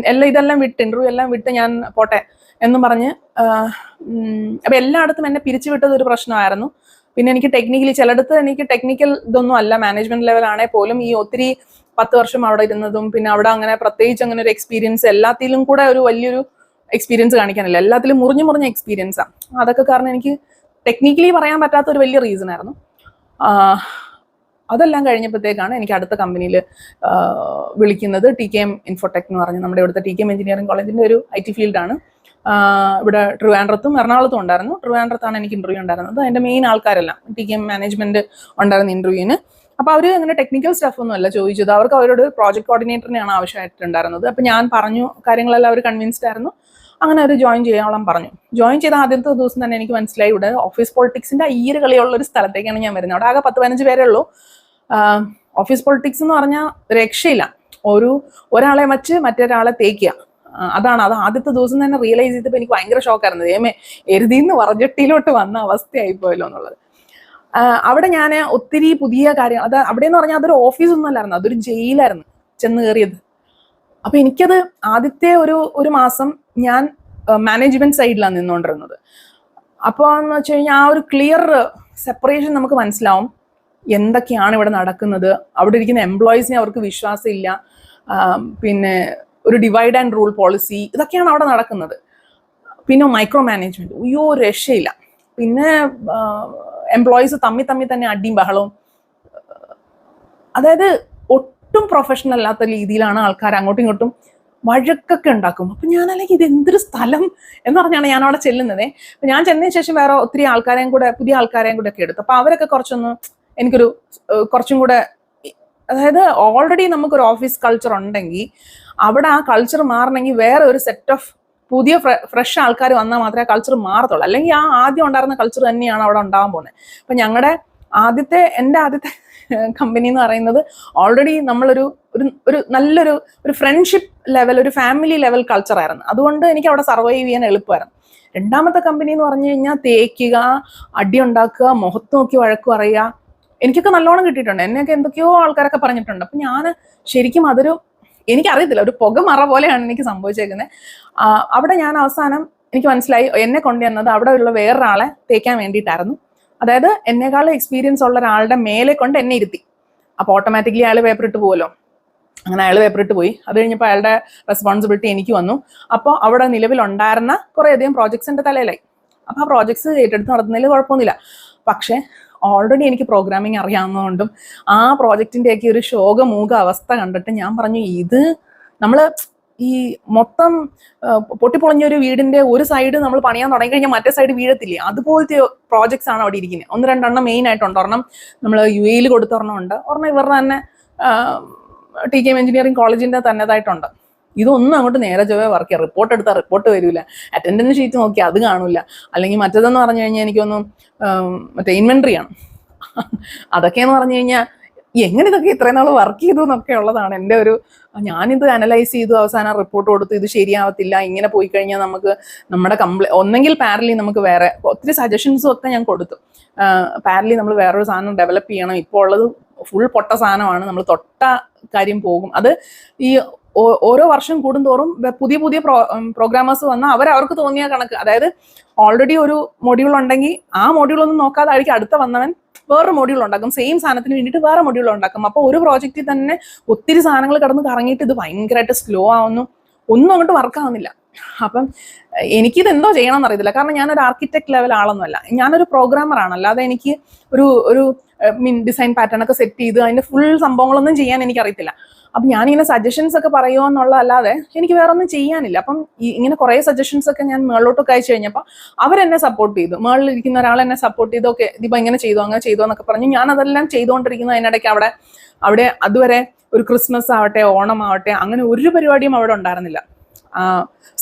ഇതെല്ലാം വിട്ട്, ഇന്റർവ്യൂ എല്ലാം വിട്ട് ഞാൻ പോട്ടെ എന്നും പറഞ്ഞ്, അപ്പൊ എല്ലായിടത്തും എന്നെ പിരിച്ചു വിട്ടത് ഒരു പ്രശ്നമായിരുന്നു. പിന്നെ എനിക്ക് ചിലയിടത്ത് എനിക്ക് ടെക്നിക്കൽ ഇതൊന്നും അല്ല, മാനേജ്മെന്റ് ലെവലാണെങ്കിൽ പോലും ഈ ഒത്തിരി 10 വർഷം അവിടെ ഇരുന്നതും പിന്നെ അവിടെ അങ്ങനെ പ്രത്യേകിച്ച് അങ്ങനെ ഒരു എക്സ്പീരിയൻസ് എല്ലാത്തിലും കൂടെ ഒരു വലിയൊരു എക്സ്പീരിയൻസ് കാണിക്കാനില്ല, എല്ലാത്തിലും മുറിഞ്ഞ എക്സ്പീരിയൻസാണ്. അതൊക്കെ കാരണം എനിക്ക് ടെക്നിക്കലി പറയാൻ പറ്റാത്ത ഒരു വലിയ റീസൺ ആയിരുന്നു. അതെല്ലാം കഴിഞ്ഞപ്പോഴത്തേക്കാണ് എനിക്ക് അടുത്ത കമ്പനിയിൽ വിളിക്കുന്നത്. TKM ഇൻഫോടെക് എന്ന് പറഞ്ഞ് നമ്മുടെ ഇവിടുത്തെ TKM എഞ്ചിനീയറിംഗ് കോളേജിന്റെ ഒരു IT ഫീൽഡാണ്. ഇവിടെ ട്രിവാൻഡ്രത്തും എറണാകുളത്തും ഉണ്ടായിരുന്നു. ട്രിവാൻഡ്രത്താണ് എനിക്ക് ഇന്റർവ്യൂ ഉണ്ടായിരുന്നത്. അതിന്റെ മെയിൻ ആൾക്കാരെല്ലാം TKM മാനേജ്മെന്റ് ഉണ്ടായിരുന്ന ഇന്റർവ്യൂവിന്. അപ്പോൾ അവർ അങ്ങനെ ടെക്നിക്കൽ സ്റ്റഫ് ഒന്നും അല്ല ചോദിച്ചത്, അവർക്ക് അവരോട് പ്രോജക്ട് കോർഡിനേറ്ററിനെയാണ് ആവശ്യമായിട്ടുണ്ടായിരുന്നത്. അപ്പം ഞാൻ പറഞ്ഞു, കാര്യങ്ങളെല്ലാം അവർ കൺവിൻസ്ഡ് ആയിരുന്നു. അങ്ങനെ അവർ ജോയിൻ ചെയ്യാൻ പറഞ്ഞു. ജോയിൻ ചെയ്ത ആദ്യത്തെ ദിവസം തന്നെ എനിക്ക് മനസ്സിലായി ഇവിടെ ഓഫീസ് പൊളിറ്റിക്സിന്റെ ഈര് കളിയുള്ള ഒരു സ്ഥലത്തേക്കാണ് ഞാൻ വരുന്നത്. അവിടെ ആകെ 10-15 പേരേ ഉള്ളൂ. ഓഫീസ് പൊളിറ്റിക്സ് എന്ന് പറഞ്ഞാൽ രക്ഷയില്ല. ഒരാളെ വച്ച് മറ്റൊരാളെ തേക്കുക, അതാണ്. അത് ആദ്യത്തെ ദിവസം തന്നെ റിയലൈസ് ചെയ്തപ്പോൾ എനിക്ക് ഭയങ്കര ഷോക്കായിരുന്നു. എരുതിന്ന് വറജട്ടിയിലോട്ട് വന്ന അവസ്ഥയായിപ്പോയല്ലോ എന്നുള്ളത്. അവിടെ ഞാൻ ഒത്തിരി പുതിയ കാര്യം, അവിടെ എന്ന് പറഞ്ഞാൽ അതൊരു ഓഫീസൊന്നും അല്ലായിരുന്നു, അതൊരു ജയിലായിരുന്നു ചെന്ന് കയറിയത്. അപ്പൊ എനിക്കത് ആദ്യത്തെ ഒരു മാസം ഞാൻ മാനേജ്മെന്റ് സൈഡിലാണ് നിന്നുകൊണ്ടിരുന്നത്. അപ്പോൾ എന്ന് വെച്ച് കഴിഞ്ഞാൽ ആ ഒരു ക്ലിയർ സെപ്പറേഷൻ നമുക്ക് മനസ്സിലാവും എന്തൊക്കെയാണ് ഇവിടെ നടക്കുന്നത്. അവിടെ ഇരിക്കുന്ന എംപ്ലോയീസിനെ അവർക്ക് വിശ്വാസമില്ല, പിന്നെ ഒരു ഡിവൈഡ് ആൻഡ് റൂൾ പോളിസി, ഇതൊക്കെയാണ് അവിടെ നടക്കുന്നത്. പിന്നെ മൈക്രോ മാനേജ്മെന്റ്, അയ്യോ രക്ഷയില്ല. പിന്നെ എംപ്ലോയീസ് തമ്മിൽ തന്നെ അടിയും ബഹളവും. അതായത് ഒട്ടും പ്രൊഫഷണൽ അല്ലാത്ത രീതിയിലാണ് ആൾക്കാർ അങ്ങോട്ടും ഇങ്ങോട്ടും വഴക്കൊക്കെ ഉണ്ടാക്കും. അപ്പൊ ഞാനല്ലെങ്കിൽ ഇത് എന്തൊരു സ്ഥലം എന്ന് പറഞ്ഞാണ് ഞാൻ അവിടെ ചെല്ലുന്നത്. ഞാൻ ചെന്നതിന് ശേഷം വേറെ ഒത്തിരി പുതിയ ആൾക്കാരെയും കൂടെ ഒക്കെ എടുത്തു. അപ്പൊ അവരൊക്കെ എനിക്കൊരു കുറച്ചും കൂടെ, അതായത് ഓൾറെഡി നമുക്കൊരു ഓഫീസ് കൾച്ചർ ഉണ്ടെങ്കിൽ അവിടെ ആ കൾച്ചർ മാറണമെങ്കിൽ വേറെ ഒരു സെറ്റ് ഓഫ് പുതിയ ഫ്രഷ് ആൾക്കാർ വന്നാൽ മാത്രമേ ആ കൾച്ചർ മാറത്തുള്ളൂ. അല്ലെങ്കിൽ ആ ആദ്യം ഉണ്ടായിരുന്ന കൾച്ചർ തന്നെയാണ് അവിടെ ഉണ്ടാകാൻ പോകുന്നത്. അപ്പൊ എൻ്റെ ആദ്യത്തെ കമ്പനി എന്ന് പറയുന്നത് ഓൾറെഡി നമ്മളൊരു നല്ലൊരു ഫ്രണ്ട്ഷിപ്പ് ലെവൽ, ഒരു ഫാമിലി ലെവൽ കൾച്ചറായിരുന്നു. അതുകൊണ്ട് എനിക്ക് അവിടെ സർവൈവ് ചെയ്യാൻ എളുപ്പമായിരുന്നു. രണ്ടാമത്തെ കമ്പനി എന്ന് പറഞ്ഞു കഴിഞ്ഞാൽ തേക്കുക, അടി ഉണ്ടാക്കുക, മുഖത്ത് നോക്കി വഴക്ക് പറയുക, എനിക്കൊക്കെ നല്ലോണം കിട്ടിയിട്ടുണ്ട്. എന്നെയൊക്കെ എന്തൊക്കെയോ ആൾക്കാരൊക്കെ പറഞ്ഞിട്ടുണ്ട്. അപ്പൊ ഞാൻ ശരിക്കും എനിക്കറിയത്തില്ല, ഒരു പുകമറ പോലെയാണ് എനിക്ക് സംഭവിച്ചേക്കുന്നത്. അവിടെ ഞാൻ അവസാനം എനിക്ക് മനസ്സിലായി, എന്നെ കൊണ്ടുവന്നത് അവിടെ ഉള്ള വേറൊരാളെ തേക്കാൻ വേണ്ടിയിട്ടായിരുന്നു. അതായത് എന്നെക്കാളും എക്സ്പീരിയൻസ് ഉള്ള ഒരാളുടെ മേലെ കൊണ്ട് എന്നെ ഇരുത്തി. അപ്പോൾ ഓട്ടോമാറ്റിക്കലി അയാൾ പേപ്പർ ഇട്ട് പോകുമല്ലോ. അങ്ങനെ അയാൾ പേപ്പർ ഇട്ട് പോയി. അത് കഴിഞ്ഞപ്പോൾ അയാളുടെ റെസ്പോൺസിബിലിറ്റി എനിക്ക് വന്നു. അപ്പോൾ അവിടെ നിലവിലുണ്ടായിരുന്ന കുറേയധികം പ്രോജക്ട്സ് എൻ്റെ തലയിലായി. അപ്പോൾ ആ പ്രോജക്ട്സ് ഏറ്റെടുത്ത് നടത്തുന്നതിൽ കുഴപ്പമൊന്നുമില്ല. പക്ഷേ ഓൾറെഡി എനിക്ക് പ്രോഗ്രാമിങ് അറിയാവുന്നതുകൊണ്ടും ആ പ്രോജക്റ്റിൻ്റെയൊക്കെ ഒരു ശോകമൂക അവസ്ഥ കണ്ടിട്ട് ഞാൻ പറഞ്ഞു, ഇത് നമ്മൾ ഈ മൊത്തം പൊട്ടിപ്പൊളഞ്ഞൊരു വീടിന്റെ ഒരു സൈഡ് നമ്മൾ പണിയാൻ തുടങ്ങി കഴിഞ്ഞാൽ മറ്റേ സൈഡ് വീഴത്തില്ലേ, അതുപോലത്തെ പ്രോജക്ട്സ് ആണ് അവിടെ ഇരിക്കുന്നത്. 1-2 മെയിൻ ആയിട്ടുണ്ട്. ഒരെണ്ണം നമ്മൾ UAE കൊടുത്ത ഒരെണ്ണമുണ്ട്, ഒരെണ്ണം ഇവരുടെ തന്നെ TKM എഞ്ചിനീയറിംഗ് കോളേജിന്റെ തന്നതായിട്ടുണ്ട്. ഇതൊന്നും അങ്ങോട്ട് നേരെ ചൊവ്വേ വർക്ക് ചെയ്യാം. റിപ്പോർട്ട് എടുത്താൽ റിപ്പോർട്ട് വരില്ല, അറ്റൻഡൻസ് ഷീറ്റ് നോക്കിയാൽ അത് കാണില്ല. അല്ലെങ്കിൽ മറ്റേതെന്ന് പറഞ്ഞു കഴിഞ്ഞാൽ എനിക്കൊന്നും മറ്റേ ഇൻവെന്ററിയാണ്. അതൊക്കെയെന്ന് പറഞ്ഞു കഴിഞ്ഞാൽ എങ്ങനെ ഇതൊക്കെ ഇത്രയും നാൾ വർക്ക് ചെയ്തു എന്നൊക്കെ ഉള്ളതാണ് എൻ്റെ ഞാനിത് അനലൈസ് ചെയ്തു, അവസാനം റിപ്പോർട്ട് കൊടുത്തു, ഇത് ശരിയാവത്തില്ല, ഇങ്ങനെ പോയി കഴിഞ്ഞാൽ നമുക്ക് നമ്മുടെ ഒന്നെങ്കിൽ പാരലി നമുക്ക് വേറെ ഒത്തിരി സജഷൻസും ഒക്കെ ഞാൻ കൊടുത്തു. പാരലി നമ്മൾ വേറൊരു സാധനം ഡെവലപ്പ് ചെയ്യണം, ഇപ്പോൾ ഉള്ളത് ഫുൾ പൊട്ട സാധനമാണ്, നമ്മൾ തൊട്ട കാര്യം പോകും. അത് ഈ ഓരോ വർഷം കൂടുന്തോറും പുതിയ പ്രോഗ്രാമേഴ്സ് വന്നാൽ അവർക്ക് തോന്നിയ കണക്ക്, അതായത് ഓൾറെഡി ഒരു മൊഡ്യൂൾ ഉണ്ടെങ്കിൽ ആ മൊഡ്യൂൾ ഒന്നും നോക്കാതായിരിക്കും അടുത്ത വന്നവൻ വേറൊരു മൊഡ്യൂൾ ഉണ്ടാക്കും, സെയിം സാധനത്തിന് വേണ്ടിയിട്ട് വേറെ മൊഡ്യൂൾ ഉണ്ടാക്കും. അപ്പോൾ ഒരു പ്രോജക്റ്റിൽ തന്നെ ഒത്തിരി സാധനങ്ങൾ കിടന്ന് കറങ്ങിയിട്ട് ഇത് ഭയങ്കരമായിട്ട് സ്ലോ ആവുന്നു, ഒന്നും അങ്ങോട്ട് വർക്കാവുന്നില്ല. അപ്പം എനിക്കിത് എന്തോ ചെയ്യണമെന്ന് അറിയത്തില്ല. കാരണം ഞാനൊരു ആർക്കിടെക്ട് ലെവൽ ആളൊന്നുമല്ല, ഞാനൊരു പ്രോഗ്രാമറാണ്. അല്ലാതെ എനിക്ക് ഒരു ഡിസൈൻ പാറ്റേൺ ഒക്കെ സെറ്റ് ചെയ്ത് അതിന്റെ ഫുൾ സംഭവങ്ങളൊന്നും ചെയ്യാൻ എനിക്കറിയത്തില്ല. അപ്പം ഞാനിങ്ങനെ സജഷൻസ് ഒക്കെ പറയുമോ എന്നുള്ളതല്ലാതെ എനിക്ക് വേറെ ഒന്നും ചെയ്യാനില്ല. അപ്പം ഇങ്ങനെ കുറേ സജഷൻസ് ഒക്കെ ഞാൻ മേളിലോട്ടൊക്കെ അയച്ചു കഴിഞ്ഞപ്പോൾ അവരെന്നെ സപ്പോർട്ട് ചെയ്തു. മേളിലിരിക്കുന്ന ഒരാൾ എന്നെ സപ്പോർട്ട് ചെയ്തു. ഓക്കെ, ഇതിപ്പോൾ ഇങ്ങനെ ചെയ്തോ അങ്ങനെ ചെയ്തോ എന്നൊക്കെ പറഞ്ഞു. ഞാൻ അതെല്ലാം ചെയ്തുകൊണ്ടിരിക്കുന്നു. അതിനിടയ്ക്ക് അവിടെ അതുവരെ ഒരു ക്രിസ്മസ് ആവട്ടെ, ഓണം ആവട്ടെ, അങ്ങനെ ഒരു പരിപാടിയും അവിടെ ഉണ്ടായിരുന്നില്ല,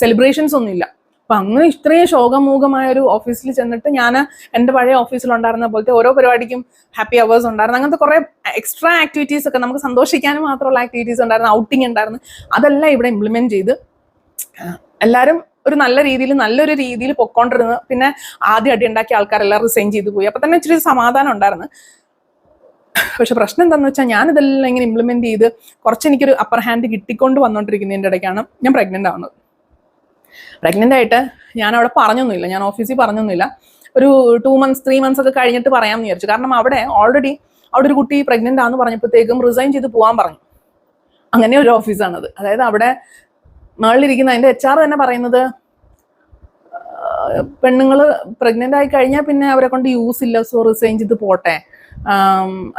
സെലിബ്രേഷൻസ് ഒന്നുമില്ല. അപ്പൊ അങ്ങനെ ഇത്രയും ശോകമൂകമായ ഒരു ഓഫീസിൽ ചെന്നിട്ട് ഞാൻ എൻ്റെ പഴയ ഓഫീസിലുണ്ടായിരുന്ന പോലത്തെ ഓരോ പരിപാടിക്കും ഹാപ്പി അവേഴ്സ് ഉണ്ടായിരുന്നു. അങ്ങനത്തെ കുറെ എക്സ്ട്രാ ആക്ടിവിറ്റീസ് ഒക്കെ നമുക്ക് സന്തോഷിക്കാനും മാത്രമുള്ള ആക്ടിവിറ്റീസ് ഉണ്ടായിരുന്നു, ഔട്ടിങ് ഉണ്ടായിരുന്നു. അതെല്ലാം ഇവിടെ ഇംപ്ലിമെന്റ് ചെയ്ത് എല്ലാവരും ഒരു നല്ലൊരു രീതിയിൽ പൊക്കോണ്ടിരുന്നു. പിന്നെ ആദ്യം അടി ഉണ്ടാക്കിയ ആൾക്കാരെല്ലാം റിസൈൻ ചെയ്തു പോയി. അപ്പൊ തന്നെ ഇച്ചിരി സമാധാനം ഉണ്ടായിരുന്നു. പക്ഷെ പ്രശ്നം എന്താണെന്ന് വെച്ചാൽ ഞാനിതെല്ലാം ഇങ്ങനെ ഇംപ്ലിമെന്റ് ചെയ്ത് കുറച്ച് എനിക്കൊരു അപ്പർ ഹാൻഡ് കിട്ടിക്കൊണ്ട് വന്നുകൊണ്ടിരിക്കുന്നതിൻ്റെ ഇടയ്ക്കാണ് ഞാൻ പ്രഗ്നന്റ് ആവുന്നത്. പ്രഗ്നന്റ് ആയിട്ട് ഞാൻ അവിടെ പറഞ്ഞൊന്നുമില്ല, ഞാൻ ഓഫീസിൽ പറഞ്ഞൊന്നുമില്ല. ഒരു 2 months 3 months ഒക്കെ കഴിഞ്ഞിട്ട് പറയാമെന്ന് വിചാരിച്ചു. കാരണം അവിടെ ഒരു കുട്ടി പ്രഗ്നന്റ് ആണെന്ന് പറഞ്ഞപ്പോഴത്തേക്കും റിസൈൻ ചെയ്ത് പോകാൻ പറഞ്ഞു. അങ്ങനെ ഒരു ഓഫീസാണത്. അതായത് അവിടെ മേളിലിരിക്കുന്ന അതിന്റെ HR തന്നെ പറയുന്നത്, പെണ്ണുങ്ങൾ പ്രഗ്നന്റ് ആയി കഴിഞ്ഞാൽ പിന്നെ അവരെ കൊണ്ട് യൂസ് ഇല്ല, സോ റിസൈൻ ചെയ്ത് പോട്ടെ,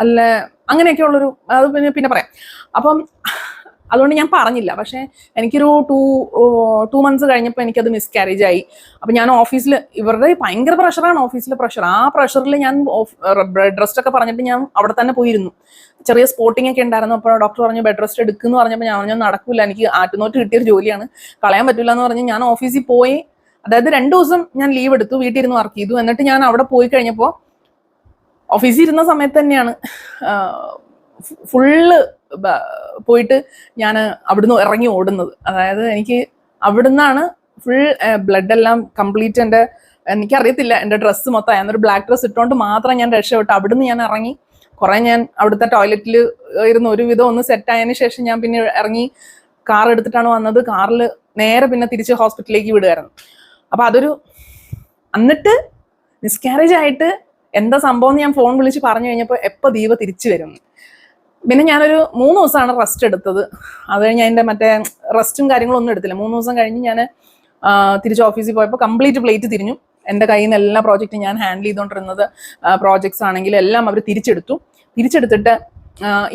അല്ല അങ്ങനെയൊക്കെ ഉള്ളൊരു, അത് പിന്നെ പറയാം. അപ്പം അതുകൊണ്ട് ഞാൻ പറഞ്ഞില്ല. പക്ഷേ എനിക്കൊരു 2 months കഴിഞ്ഞപ്പോൾ എനിക്കത് മിസ്കാരേജ് ആയി. അപ്പം ഞാൻ ഓഫീസിൽ, ഇവരുടെ ഭയങ്കര പ്രഷറാണ്, ഓഫീസിലെ പ്രഷർ. ആ പ്രഷറിൽ ഞാൻ ബെഡ് റെസ്റ്റ് ഒക്കെ പറഞ്ഞിട്ട് ഞാൻ അവിടെ തന്നെ പോയിരുന്നു. ചെറിയ സ്പോട്ടിംഗ് ഒക്കെ ഉണ്ടായിരുന്നു. അപ്പോൾ ഡോക്ടർ പറഞ്ഞു ബെഡ് റെസ്റ്റ് എടുക്കുമെന്ന് പറഞ്ഞപ്പോൾ ഞാൻ പറഞ്ഞു നടക്കില്ല, എനിക്ക് ആറ്റുനോട്ട് കിട്ടിയൊരു ജോലിയാണ്, കളയാൻ പറ്റില്ല എന്ന് പറഞ്ഞ് ഞാൻ ഓഫീസിൽ പോയി. അതായത് 2 ദിവസം ഞാൻ ലീവ് എടുത്തു, വീട്ടിൽ ഇരുന്ന് വർക്ക് ചെയ്തു. എന്നിട്ട് ഞാൻ അവിടെ പോയി കഴിഞ്ഞപ്പോൾ ഓഫീസിൽ ഇരുന്ന സമയത്ത് തന്നെയാണ് ഫുള്ള് പോയിട്ട് ഞാൻ അവിടുന്ന് ഇറങ്ങി ഓടുന്നത്. അതായത് എനിക്ക് അവിടുന്നാണ് ഫുൾ ബ്ലഡ് എല്ലാം കംപ്ലീറ്റ്, എനിക്കറിയത്തില്ല, എൻ്റെ ഡ്രസ്സ് മൊത്തം, ഞാനൊരു ബ്ലാക്ക് ഡ്രസ്സ് ഇട്ടുകൊണ്ട് മാത്രം ഞാൻ രക്ഷപ്പെട്ടു. അവിടുന്ന് ഞാൻ ഇറങ്ങി കുറെ, ഞാൻ അവിടുത്തെ ടോയ്ലറ്റിൽ ഇരുന്ന് ഒരുവിധം ഒന്ന് സെറ്റ് ആയതിനു ശേഷം ഞാൻ പിന്നെ ഇറങ്ങി കാർ എടുത്തിട്ടാണ് വന്നത്. കാറിൽ നേരെ പിന്നെ തിരിച്ച് ഹോസ്പിറ്റലിലേക്ക് വിടുമായിരുന്നു. അപ്പൊ അതൊരു, എന്നിട്ട് മിസ്കാരേജ് ആയിട്ട് എന്താ സംഭവം എന്ന് ഞാൻ ഫോൺ വിളിച്ച് പറഞ്ഞു കഴിഞ്ഞപ്പോൾ എപ്പോൾ ദീപ തിരിച്ചു വരും. പിന്നെ ഞാനൊരു 3 ദിവസമാണ് റെസ്റ്റ് എടുത്തത്. അത് കഴിഞ്ഞ് അതിൻ്റെ മറ്റേ റെസ്റ്റും കാര്യങ്ങളും ഒന്നും എടുത്തില്ല. 3 ദിവസം കഴിഞ്ഞ് ഞാൻ തിരിച്ച് ഓഫീസിൽ പോയപ്പോൾ കംപ്ലീറ്റ് പ്ലേറ്റ് തിരിഞ്ഞു. എൻ്റെ കയ്യിൽ നിന്ന് എല്ലാ പ്രോജക്റ്റും ഞാൻ ഹാൻഡിൽ ചെയ്തുകൊണ്ടിരുന്നത് പ്രോജക്ട്സ് ആണെങ്കിലും എല്ലാം അവർ തിരിച്ചെടുത്തിട്ട്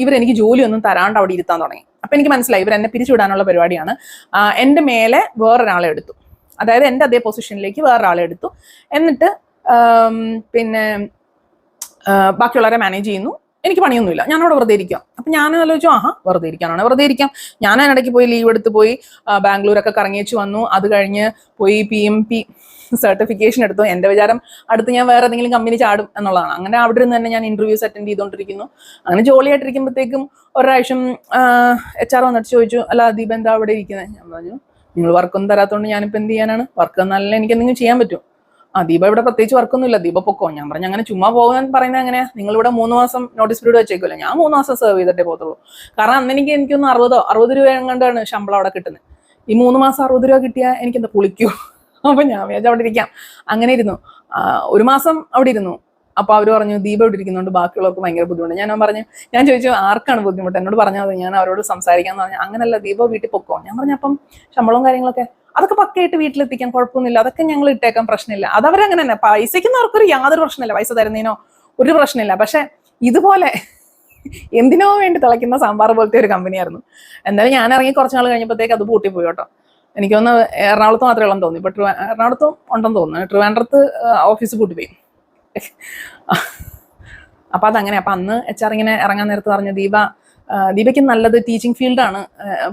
ഇവരെനിക്ക് ജോലിയൊന്നും തരാണ്ട് അവിടെ ഇരുത്താൻ തുടങ്ങി. അപ്പം എനിക്ക് മനസ്സിലായി ഇവരെന്നെ പിരിച്ചുവിടാനുള്ള പരിപാടിയാണ്. എൻ്റെ മേലെ വേറൊരാളെ എടുത്തു, അതായത് എൻ്റെ അതേ പൊസിഷനിലേക്ക് വേറൊരാളെ എടുത്തു. എന്നിട്ട് പിന്നെ ബാക്കിയുള്ളവരെ മാനേജ് ചെയ്യുന്നു. എനിക്ക് പണിയൊന്നുമില്ല, ഞാനവിടെ വെറുതെ ഇരിക്കാം. അപ്പം ഞാൻ ആലോചിച്ചു, വെറുതെ ഇരിക്കാം. ഞാൻ അതിനിടയ്ക്ക് പോയി ലീവ് എടുത്ത് പോയി ബാംഗ്ലൂരൊക്കെ കറങ്ങിയേച്ച് വന്നു. അത് കഴിഞ്ഞ് പോയി PMP സർട്ടിഫിക്കേഷൻ എടുത്തു. എൻ്റെ വിചാരം അടുത്ത് ഞാൻ വേറെ ഏതെങ്കിലും കമ്പനി ചാടും എന്നുള്ളതാണ്. അങ്ങനെ അവിടെ നിന്ന് തന്നെ ഞാൻ ഇന്റർവ്യൂസ് അറ്റൻഡ് ചെയ്തുകൊണ്ടിരിക്കുന്നു. അങ്ങനെ ജോലിയായിട്ടിരിക്കുമ്പോഴത്തേക്കും ഒരാഴ്ച HR വന്നിട്ട് ചോദിച്ചു, അല്ല ദീപ എന്താ അവിടെ ഇരിക്കുന്നത്? ഞാൻ പറഞ്ഞു, നിങ്ങൾ വർക്കൊന്നും തരാത്തതുകൊണ്ട് ഞാനിപ്പോൾ എന്ത് ചെയ്യാനാണ്, വർക്ക് തന്നാലേ എനിക്ക് എന്തെങ്കിലും ചെയ്യാൻ പറ്റും. ദീപ ഇവിടെ പ്രത്യേകിച്ച് വർക്കൊന്നുമില്ല, ദീപ പൊക്കോ. ഞാൻ പറഞ്ഞു, അങ്ങനെ ചുമ്മാ പോകാൻ പറയുന്നത് എങ്ങനെയാ, നിങ്ങളിവിടെ 3 മാസം നോട്ടീസ് പീരീഡ് വെച്ചേക്കുമല്ലോ, ഞാൻ 3 മാസം സെർവ് ചെയ്തിട്ടേ പോകത്തുള്ളൂ. കാരണം അന്ന് എനിക്കൊന്ന് 60 രൂപ എങ്ങാണ്ടാണ് ശമ്പളം അവിടെ കിട്ടുന്നത്. ഈ 3 മാസം 60 രൂപ കിട്ടിയാൽ എനിക്കെന്താ കുളിക്കൂ? അപ്പൊ ഞാൻ വിചാരിച്ചു അവിടെ ഇരിക്കാം. അങ്ങനെ ഇരുന്നു. 1 മാസം അവിടെ ഇരുന്നു. അപ്പൊ അവർ പറഞ്ഞു ദീപ ഇവിടെ ഇരിക്കുന്നതുകൊണ്ട് ബാക്കിയുള്ളവർക്ക് ഭയങ്കര ബുദ്ധിമുട്ട്. ഞാൻ ചോദിച്ചു ആർക്കാണ് ബുദ്ധിമുട്ട്, എന്നോട് പറഞ്ഞത് ഞാൻ അവരോട് സംസാരിക്കാന്ന് പറഞ്ഞു. അങ്ങനല്ല, ദീപ വീട്ടിൽ പൊക്കോ. ഞാൻ പറഞ്ഞു, അപ്പം ശമ്പളവും കാര്യങ്ങളൊക്കെ അതൊക്കെ പക്കയായിട്ട് വീട്ടിലെത്തിക്കാൻ കുഴപ്പമൊന്നുമില്ല, അതൊക്കെ ഞങ്ങൾ ഇട്ടേക്കാൻ പ്രശ്നമില്ല. അതവരങ്ങനെ തന്നെ, പൈസയ്ക്കൊന്നും അവർക്കൊരു യാതൊരു പ്രശ്നമില്ല, പൈസ തരുന്നതിനോ ഒരു പ്രശ്നമില്ല. പക്ഷെ ഇതുപോലെ എന്തിനോ വേണ്ടി തിളയ്ക്കുന്ന സാമ്പാർ പോലത്തെ ഒരു കമ്പനിയായിരുന്നു. എന്തായാലും ഞാൻ ഇറങ്ങി കുറച്ച് നാൾ കഴിഞ്ഞപ്പോഴത്തേക്ക് അത് പൂട്ടിപ്പോയി കേട്ടോ. എനിക്കൊന്ന് എറണാകുളത്ത് മാത്രമേ ഉള്ളെന്ന് തോന്നി. ഇപ്പൊ എറണാകുളത്തും ഉണ്ടെന്ന് തോന്നുന്നു. ട്രിവാൻഡ്രത്ത് ഓഫീസ് പൂട്ടിപ്പോയി. അപ്പൊ അതങ്ങനെ. അപ്പൊ അന്ന് HR ഇങ്ങനെ ഇറങ്ങാൻ നേരത്ത് പറഞ്ഞു, ദീപയ്ക്ക് നല്ലത് ടീച്ചിങ് ഫീൽഡാണ്,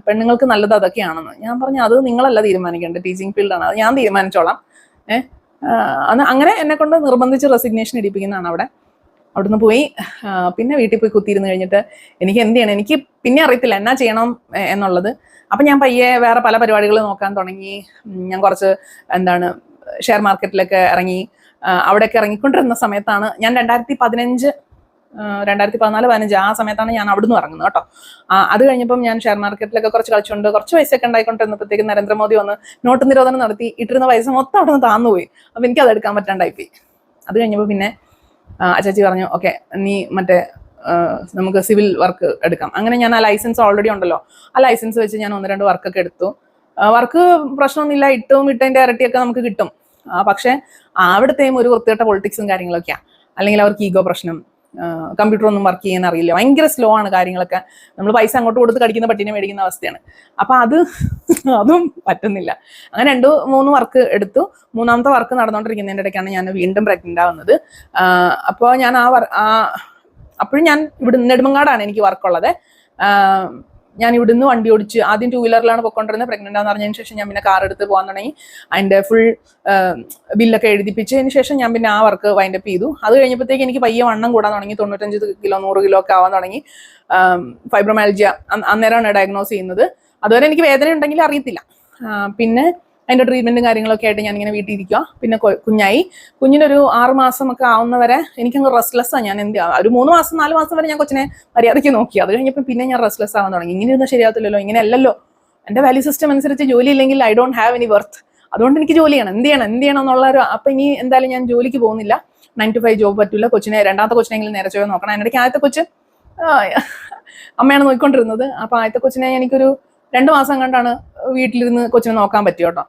പെണ്ണുങ്ങൾക്ക് നല്ലത് അതൊക്കെയാണെന്ന്. ഞാൻ പറഞ്ഞു, അത് നിങ്ങളല്ല തീരുമാനിക്കേണ്ടത്, ടീച്ചിങ് ഫീൽഡാണ്, അത് ഞാൻ തീരുമാനിച്ചോളാം. അങ്ങനെ എന്നെ കൊണ്ട് നിർബന്ധിച്ച് റെസിഗ്നേഷൻ എടുപ്പിക്കുന്നതാണ് അവിടുന്ന് പോയി. പിന്നെ വീട്ടിൽ പോയി കുത്തിയിരുന്ന് കഴിഞ്ഞിട്ട് എനിക്ക് എന്ത് ചെയ്യണം, എനിക്ക് പിന്നെ അറിയത്തില്ല എന്നാ ചെയ്യണം എന്നുള്ളത്. അപ്പം ഞാൻ പയ്യെ വേറെ പല പരിപാടികൾ നോക്കാൻ തുടങ്ങി. ഞാൻ കുറച്ച് ഷെയർ മാർക്കറ്റിലൊക്കെ ഇറങ്ങി. അവിടെയൊക്കെ ഇറങ്ങിക്കൊണ്ടിരുന്ന സമയത്താണ് ഞാൻ 2014-15 ആ സമയത്താണ് ഞാൻ അവിടുന്ന് ഇറങ്ങുന്നത് കേട്ടോ. അത് കഴിഞ്ഞപ്പം ഞാൻ ഷെയർ മാർക്കറ്റിലൊക്കെ കുറച്ച് കളിച്ചുകൊണ്ട് കുറച്ച് പൈസയൊക്കെ ഉണ്ടായിക്കൊണ്ടിരുന്നപ്പോഴത്തേക്കും നരേന്ദ്രമോദി വന്ന് നോട്ട് നിരോധനം നടത്തി. ഇട്ടിരുന്ന പൈസ മൊത്തം അവിടെ നിന്ന് താന്നുപോയി. അപ്പം എനിക്ക് അത് എടുക്കാൻ പറ്റാണ്ടായിപ്പോയി. അത് കഴിഞ്ഞപ്പോൾ പിന്നെ അച്ചാച്ചി പറഞ്ഞു, ഓക്കെ നീ നമുക്ക് സിവിൽ വർക്ക് എടുക്കാം. അങ്ങനെ ഞാൻ ആ ലൈസൻസ് ഓൾറെഡി ഉണ്ടല്ലോ, ആ ലൈസൻസ് വെച്ച് ഞാൻ 1-2 വർക്കൊക്കെ എടുത്തു. വർക്ക് പ്രശ്നമൊന്നുമില്ല, ഇട്ടതിൻ്റെ ഇരട്ടിയൊക്കെ നമുക്ക് കിട്ടും. പക്ഷെ അവിടുത്തെയും ഒരു വൃത്തികെട്ട പൊളിറ്റിക്സും കാര്യങ്ങളൊക്കെയാണ്. അല്ലെങ്കിൽ അവർക്ക് ഈഗോ പ്രശ്നം, കമ്പ്യൂട്ടർ ഒന്നും വർക്ക് ചെയ്യാൻ അറിയില്ല, ഭയങ്കര സ്ലോ ആണ് കാര്യങ്ങളൊക്കെ. നമ്മൾ പൈസ അങ്ങോട്ട് കൊടുത്ത് കടിക്കുന്ന പട്ടിനെ മേടിക്കുന്ന അവസ്ഥയാണ്. അപ്പൊ അതും പറ്റുന്നില്ല. അങ്ങനെ 2-3 വർക്ക് എടുത്തു. 3ാമത്തെ വർക്ക് നടന്നുകൊണ്ടിരിക്കുന്നതിൻ്റെ ഇടയ്ക്കാണ് ഞാൻ വീണ്ടും പ്രഗ്നന്റ് ആവുന്നത്. അപ്പോൾ ഞാൻ അപ്പോഴും ഞാൻ ഇവിടെ നെടുമങ്ങാടാണ് എനിക്ക് വർക്കുള്ളത്. ഞാൻ ഇവിടുന്ന് വണ്ടി ഓടിച്ച് ആദ്യം 2 വീലറിലാണ് പൊയ്ക്കൊണ്ടിരുന്നത്. പ്രഗ്നന്റ് ആണെന്ന് പറഞ്ഞതിന് ശേഷം ഞാൻ പിന്നെ കാർ എടുത്ത് പോകാൻ തുടങ്ങി. അതിൻ്റെ ഫുൾ ബില്ലൊക്കെ എഴുതിപ്പിച്ചതിന് ശേഷം ഞാൻ പിന്നെ ആ വർക്ക് വൈൻഡപ്പ് ചെയ്തു. അത് കഴിഞ്ഞപ്പോഴത്തേക്ക് എനിക്ക് പയ്യെ വണ്ണം കൂടാൻ തുടങ്ങി. 95 കിലോ 100 കിലോ ഒക്കെ ആവാൻ തുടങ്ങി. ഫൈബ്രോമാൽജിയ അന്നേരമാണ് ഡയഗ്നോസ് ചെയ്യുന്നത്. അതുവരെ എനിക്ക് വേദന ഉണ്ടെങ്കിൽ അറിയത്തില്ല. പിന്നെ അതിൻ്റെ ട്രീറ്റ്മെൻറ്റും കാര്യങ്ങളൊക്കെ ആയിട്ട് ഞാനിങ്ങനെ വീട്ടിൽ ഇരിക്കുക. പിന്നെ കുഞ്ഞിനൊരു 6 മാസമൊക്കെ ആവുന്നവരെ എനിക്കങ്ങ് റെസ്റ്റ്ലെസ്സാണ്. ഞാൻ ഒരു 3 മാസം 4 മാസം വരെ ഞാൻ കൊച്ചിനെ മര്യാദയ്ക്ക് നോക്കി. അത് കഴിഞ്ഞപ്പോൾ പിന്നെ ഞാൻ റെസ്റ്റ്ലെസ് ആവാൻ തുടങ്ങി. ഇങ്ങനെ ഇരുന്നാൽ ശരിയാകത്തില്ലല്ലോ, ഇങ്ങനെ അല്ലല്ലോ, എൻ്റെ വാല്യൂ സിസ്റ്റം അനുസരിച്ച് ജോലി ഇല്ലെങ്കിൽ I don't have any worth. അതുകൊണ്ട് എനിക്ക് ജോലി ചെയ്യണം, എന്ത് ചെയ്യണം എന്നുള്ളൊരു. അപ്പം ഇനി എന്തായാലും ഞാൻ ജോലിക്ക് പോകുന്നില്ല, 9 to 5 ജോബ് പറ്റില്ല. രണ്ടാമത്തെ കൊച്ചിനെങ്കിലും നേരെ ചൊവ്വേ നോക്കണം. അതിനിടയ്ക്ക് ആദ്യത്തെ കൊച്ച് അമ്മയാണ് നോക്കിക്കൊണ്ടിരുന്നത്. അപ്പം ആദ്യത്തെ കൊച്ചിനെ എനിക്കൊരു 2 മാസം കണ്ടാണ് വീട്ടിലിരുന്ന് കൊച്ചിനെ നോക്കാൻ പറ്റും കേട്ടോ.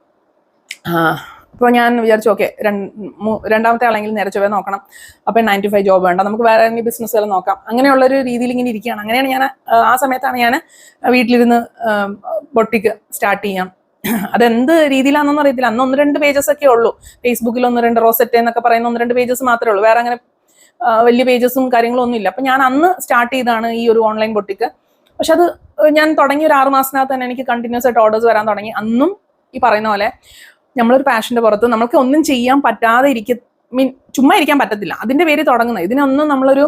അപ്പോൾ ഞാൻ വിചാരിച്ചു ഓക്കെ രണ്ടാമത്തെ ആളെങ്കിലും നേരെ ചൊവ്വേ നോക്കണം, അപ്പം 9 to 5 ജോബ് വേണ്ട, നമുക്ക് വേറെ എന്തെങ്കിലും ബിസിനസ്സുകൾ നോക്കാം. അങ്ങനെയുള്ളൊരു രീതിയിൽ ഇങ്ങനെ ഇരിക്കുകയാണ്. അങ്ങനെയാണ് ഞാൻ ആ സമയത്താണ് ഞാൻ വീട്ടിലിരുന്ന് ബൊട്ടിക്ക് സ്റ്റാർട്ട് ചെയ്യാം. അതെന്ത് രീതിയിലാണെന്നൊന്നും അറിയത്തില്ല. അന്ന് 1-2 പേജസ് ഒക്കെ ഉള്ളൂ. ഫേസ്ബുക്കിൽ 1-2 റോസെറ്റ് എന്നൊക്കെ പറയുന്ന 1-2 പേജസ് മാത്രമേ ഉള്ളൂ. വേറെ അങ്ങനെ വലിയ പേജസും കാര്യങ്ങളും ഒന്നും ഇല്ല. അപ്പം ഞാൻ അന്ന് സ്റ്റാർട്ട് ചെയ്താണ് ഈ ഒരു ഓൺലൈൻ ബൊട്ടിക്ക്. പക്ഷെ അത് ഞാൻ തുടങ്ങിയ ഒരു 6 മാസത്തിനകത്ത് തന്നെ എനിക്ക് കണ്ടിന്യൂസ് ആയിട്ട് ഓർഡേഴ്സ് വരാൻ തുടങ്ങി. അന്നും ഈ പറയുന്ന പോലെ നമ്മളൊരു പാഷന്റെ പുറത്ത് നമുക്ക് ഒന്നും ചെയ്യാൻ പറ്റാതെ ചുമ്മാ ഇരിക്കാൻ പറ്റത്തില്ല. അതിന്റെ പേര് തുടങ്ങുന്നത്. ഇതിനൊന്നും നമ്മളൊരു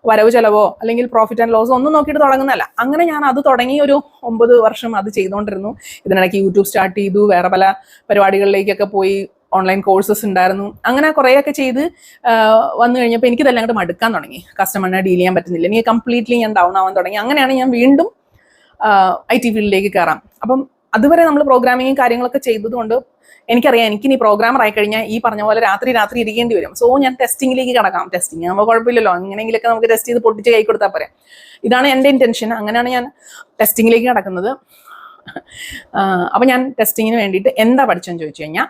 വരവ് ചെലവോ അല്ലെങ്കിൽ പ്രോഫിറ്റ് ആൻഡ് ലോസോ ഒന്നും നോക്കിയിട്ട് തുടങ്ങുന്നതല്ല. അങ്ങനെ ഞാൻ അത് തുടങ്ങി ഒരു 9 വർഷം അത് ചെയ്തുകൊണ്ടിരുന്നു. ഇതിനിടയ്ക്ക് യൂട്യൂബ് സ്റ്റാർട്ട് ചെയ്തു, വേറെ പല പരിപാടികളിലേക്കൊക്കെ പോയി, ഓൺലൈൻ കോഴ്സസ് ഉണ്ടായിരുന്നു. അങ്ങനെ കുറേയൊക്കെ ചെയ്ത് വന്നു കഴിഞ്ഞപ്പോൾ എനിക്കിതെല്ലാം അങ്ങോട്ട് മടുക്കാൻ തുടങ്ങി. കസ്റ്റമറിനെ ഡീൽ ചെയ്യാൻ പറ്റുന്നില്ല, എനിക്ക് കംപ്ലീറ്റ്ലി ഞാൻ ഡൗൺ ആവാൻ തുടങ്ങി. അങ്ങനെയാണ് ഞാൻ വീണ്ടും IT ഫീൽഡിലേക്ക് കയറാം. അപ്പം അതുവരെ നമ്മൾ പ്രോഗ്രാമിങ്ങും കാര്യങ്ങളൊക്കെ ചെയ്തതുകൊണ്ട് എനിക്കറിയാം എനിക്കിനി പ്രോഗ്രാമർ ആയി കഴിഞ്ഞാൽ ഈ പറഞ്ഞ പോലെ രാത്രി ഇരിക്കേണ്ടി വരും. സോ ഞാൻ ടെസ്റ്റിങ്ങിലേക്ക് കടക്കാം. ടെസ്റ്റിങ് ആകുമ്പോൾ കുഴപ്പമില്ലല്ലോ, എങ്ങനെയെങ്കിലൊക്കെ നമുക്ക് ടെസ്റ്റ് ചെയ്ത് പൊട്ടിച്ച് കൈ കൊടുത്താൽ പോരെ. ഇതാണ് എൻ്റെ ഇൻറ്റൻഷൻ. അങ്ങനെയാണ് ഞാൻ ടെസ്റ്റിങ്ങിലേക്ക് കടക്കുന്നത്. അപ്പം ഞാൻ ടെസ്റ്റിങ്ങിന് വേണ്ടിയിട്ട് എന്താ പഠിച്ചതെന്ന് ചോദിച്ചു കഴിഞ്ഞാൽ,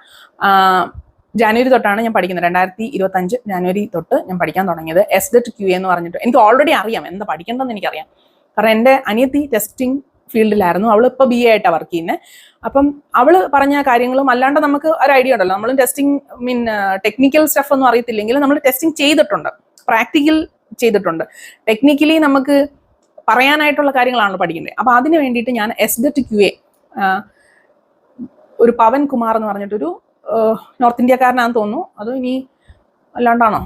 ജാനുവരി തൊട്ടാണ് ഞാൻ പഠിക്കുന്നത്. 2025 ജാനുവരി തൊട്ട് ഞാൻ പഠിക്കാൻ തുടങ്ങിയത്. SDET-QA എന്ന് പറഞ്ഞിട്ട് എനിക്ക് ഓൾറെഡി അറിയാം എന്താ പഠിക്കേണ്ടതെന്ന് എനിക്കറിയാം. കാരണം എൻ്റെ അനിയത്തി ടെസ്റ്റിംഗ് ഫീൽഡിലായിരുന്നു. അവൾ ഇപ്പോൾ BA ആയിട്ടാണ് വർക്ക് ചെയ്യുന്നത്. അപ്പം അവള് പറഞ്ഞ കാര്യങ്ങളും അല്ലാണ്ട് നമുക്ക് ഒരു ഐഡിയ ഉണ്ടല്ലോ. നമ്മൾ ടെസ്റ്റിംഗ് ടെക്നിക്കൽ സ്റ്റഫ് ഒന്നും അറിയത്തില്ലെങ്കിൽ നമ്മൾ ടെസ്റ്റിംഗ് ചെയ്തിട്ടുണ്ട്, പ്രാക്ടിക്കൽ ചെയ്തിട്ടുണ്ട്. ടെക്നിക്കലി നമുക്ക് പറയാനായിട്ടുള്ള കാര്യങ്ങളാണല്ലോ പഠിക്കേണ്ടത്. അപ്പൊ അതിന് വേണ്ടിയിട്ട് ഞാൻ SDET-QA ഒരു പവൻ കുമാർ എന്ന് പറഞ്ഞിട്ടൊരു നോർത്ത് ഇന്ത്യക്കാരനാണെന്ന് തോന്നുന്നു, അത് ഇനി അല്ലാണ്ടാണോ,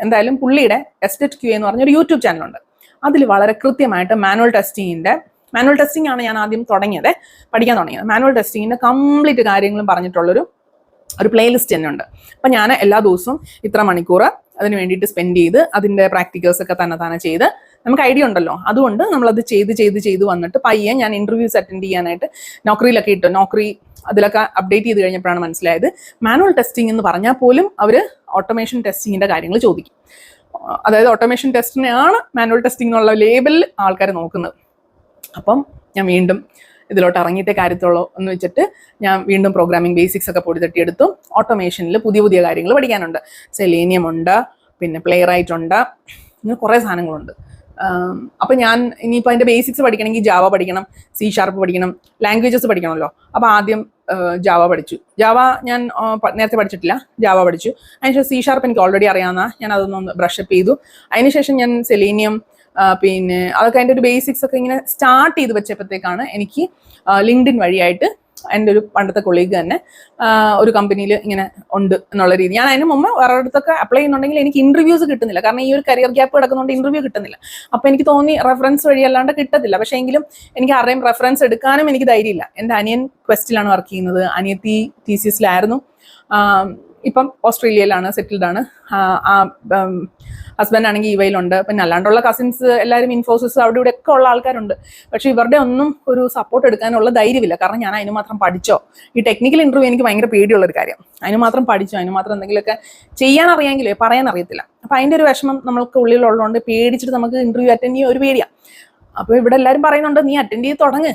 എന്തായാലും പുള്ളിയുടെ SDET-QA എന്ന് പറഞ്ഞൊരു യൂട്യൂബ് ചാനലുണ്ട്. അതിൽ വളരെ കൃത്യമായിട്ട് മാനുവൽ ടെസ്റ്റിംഗ് ആണ് ഞാൻ ആദ്യം പഠിക്കാൻ തുടങ്ങിയത്. മാനുവൽ ടെസ്റ്റിങ്ങിന്റെ കംപ്ലീറ്റ് കാര്യങ്ങളും പറഞ്ഞിട്ടുള്ളൊരു പ്ലേലിസ്റ്റ് തന്നെ ഉണ്ട്. അപ്പം ഞാൻ എല്ലാ ദിവസവും ഇത്ര മണിക്കൂർ അതിന് വേണ്ടിയിട്ട് സ്പെൻഡ് ചെയ്ത് അതിൻ്റെ പ്രാക്ടിക്കൽസ് ഒക്കെ തന്നെ ചെയ്ത് നമുക്ക് ഐഡിയ ഉണ്ടല്ലോ. അതുകൊണ്ട് നമ്മളത് ചെയ്ത് വന്നിട്ട് പയ്യെ ഞാൻ ഇന്റർവ്യൂസ് അറ്റൻഡ് ചെയ്യാനായിട്ട് നോക്കറിയിലൊക്കെ ഇട്ടു. നോക്കറി അതിലൊക്കെ അപ്ഡേറ്റ് ചെയ്ത് കഴിഞ്ഞപ്പോഴാണ് മനസ്സിലായത് മാനുവൽ ടെസ്റ്റിംഗ് എന്ന് പറഞ്ഞാൽ പോലും അവർ ഓട്ടോമേഷൻ ടെസ്റ്റിങ്ങിന്റെ കാര്യങ്ങൾ ചോദിക്കും. അതായത് ഓട്ടോമേഷൻ ടെസ്റ്റിനെയാണ് മാനുവൽ ടെസ്റ്റിംഗ് എന്നുള്ള ലേബലിൽ ആൾക്കാർ നോക്കുന്നത്. അപ്പം ഞാൻ വീണ്ടും ഇതിലോട്ട് ഇറങ്ങിയിട്ടേ കാര്യത്തുള്ളൂ എന്ന് വെച്ചിട്ട് ഞാൻ വീണ്ടും പ്രോഗ്രാമിംഗ് ബേസിക്സ് ഒക്കെ പൊടി തട്ടിയെടുത്തു. ഓട്ടോമേഷനിൽ പുതിയ കാര്യങ്ങൾ പഠിക്കാനുണ്ട്. സെലേനിയം ഉണ്ട്, പിന്നെ പ്ലേറൈറ്റ് ഉണ്ട്, ഇങ്ങനെ കുറേ സാധനങ്ങളുണ്ട്. അപ്പം ഞാൻ ഇനിയിപ്പോൾ അതിൻ്റെ ബേസിക്സ് പഠിക്കണമെങ്കിൽ ജാവ പഠിക്കണം, C# പഠിക്കണം, ലാംഗ്വേജസ് പഠിക്കണമല്ലോ. അപ്പോൾ ആദ്യം ജാവ പഠിച്ചു. ജാവ ഞാൻ നേരത്തെ പഠിച്ചിട്ടില്ല, ജാവ പഠിച്ചു. അതിനുശേഷം C# എനിക്ക് ഓൾറെഡി അറിയാവുന്ന, ഞാൻ അതൊന്ന് ബ്രഷപ്പ് ചെയ്തു. അതിനുശേഷം ഞാൻ സെലേനിയം, പിന്നെ അതൊക്കെ അതിൻ്റെ ഒരു ബേസിക്സ് ഒക്കെ ഇങ്ങനെ സ്റ്റാർട്ട് ചെയ്ത് വെച്ചപ്പോഴത്തേക്കാണ് എനിക്ക് ലിങ്ക്ഡിൻ വഴിയായിട്ട് എൻ്റെ ഒരു പണ്ടത്തെ കൊളീഗ് തന്നെ ഒരു കമ്പനിയിൽ ഇങ്ങനെ ഉണ്ട് എന്നുള്ള രീതി. ഞാൻ അതിന് മുമ്പ് വേറെ അടുത്തൊക്കെ അപ്ലൈ ചെയ്യുന്നുണ്ടെങ്കിൽ എനിക്ക് ഇന്റർവ്യൂസ് കിട്ടുന്നില്ല. കാരണം ഈ ഒരു കരിയർ ഗ്യാപ്പ് കിടക്കുന്നതുകൊണ്ട് ഇന്റർവ്യൂ കിട്ടുന്നില്ല. അപ്പോൾ എനിക്ക് തോന്നി റെഫറൻസ് വഴി അല്ലാണ്ട് കിട്ടത്തില്ല. പക്ഷേ എങ്കിലും എനിക്ക് ആരുടെയും റെഫറൻസ് എടുക്കാനും എനിക്ക് ധൈര്യമില്ല. എൻ്റെ അനിയൻ ക്വസ്റ്റിലാണ് വർക്ക് ചെയ്യുന്നത്, അനിയത്തി TCSലായിരുന്നു. ഇപ്പം ഓസ്ട്രേലിയയിലാണ്, സെറ്റിൽഡ് ആണ്. ഹസ്ബൻഡ് ആണെങ്കിൽ UAE-യിലുണ്ട്. പിന്നെ അല്ലാണ്ടുള്ള കസിൻസ് എല്ലാവരും ഇൻഫോസിസ് അവിടെ ഇവിടെ ഒക്കെ ഉള്ള ആൾക്കാരുണ്ട്. പക്ഷെ ഇവരുടെ ഒന്നും ഒരു സപ്പോർട്ട് എടുക്കാനുള്ള ധൈര്യമില്ല. കാരണം ഞാൻ അതിന് മാത്രം പഠിച്ചോ, ഈ ടെക്നിക്കൽ ഇന്റർവ്യൂ എനിക്ക് ഭയങ്കര പേടിയുള്ളൊരു കാര്യം. അതിന് മാത്രം പഠിച്ചോ, അതിന് മാത്രം എന്തെങ്കിലുമൊക്കെ ചെയ്യാൻ അറിയാമെങ്കിലേ പറയാൻ അറിയത്തില്ല. അപ്പം അതിൻ്റെ ഒരു വിഷമം നമ്മൾക്ക് ഉള്ളിലുള്ളതുകൊണ്ട് പേടിച്ചിട്ട് നമുക്ക് ഇന്റർവ്യൂ അറ്റൻഡ് ചെയ്യാൻ ഒരു പേടിയാണ്. അപ്പോൾ ഇവിടെ എല്ലാവരും പറയുന്നുണ്ട് നീ അറ്റൻഡ് ചെയ്ത് തുടങ്ങ്,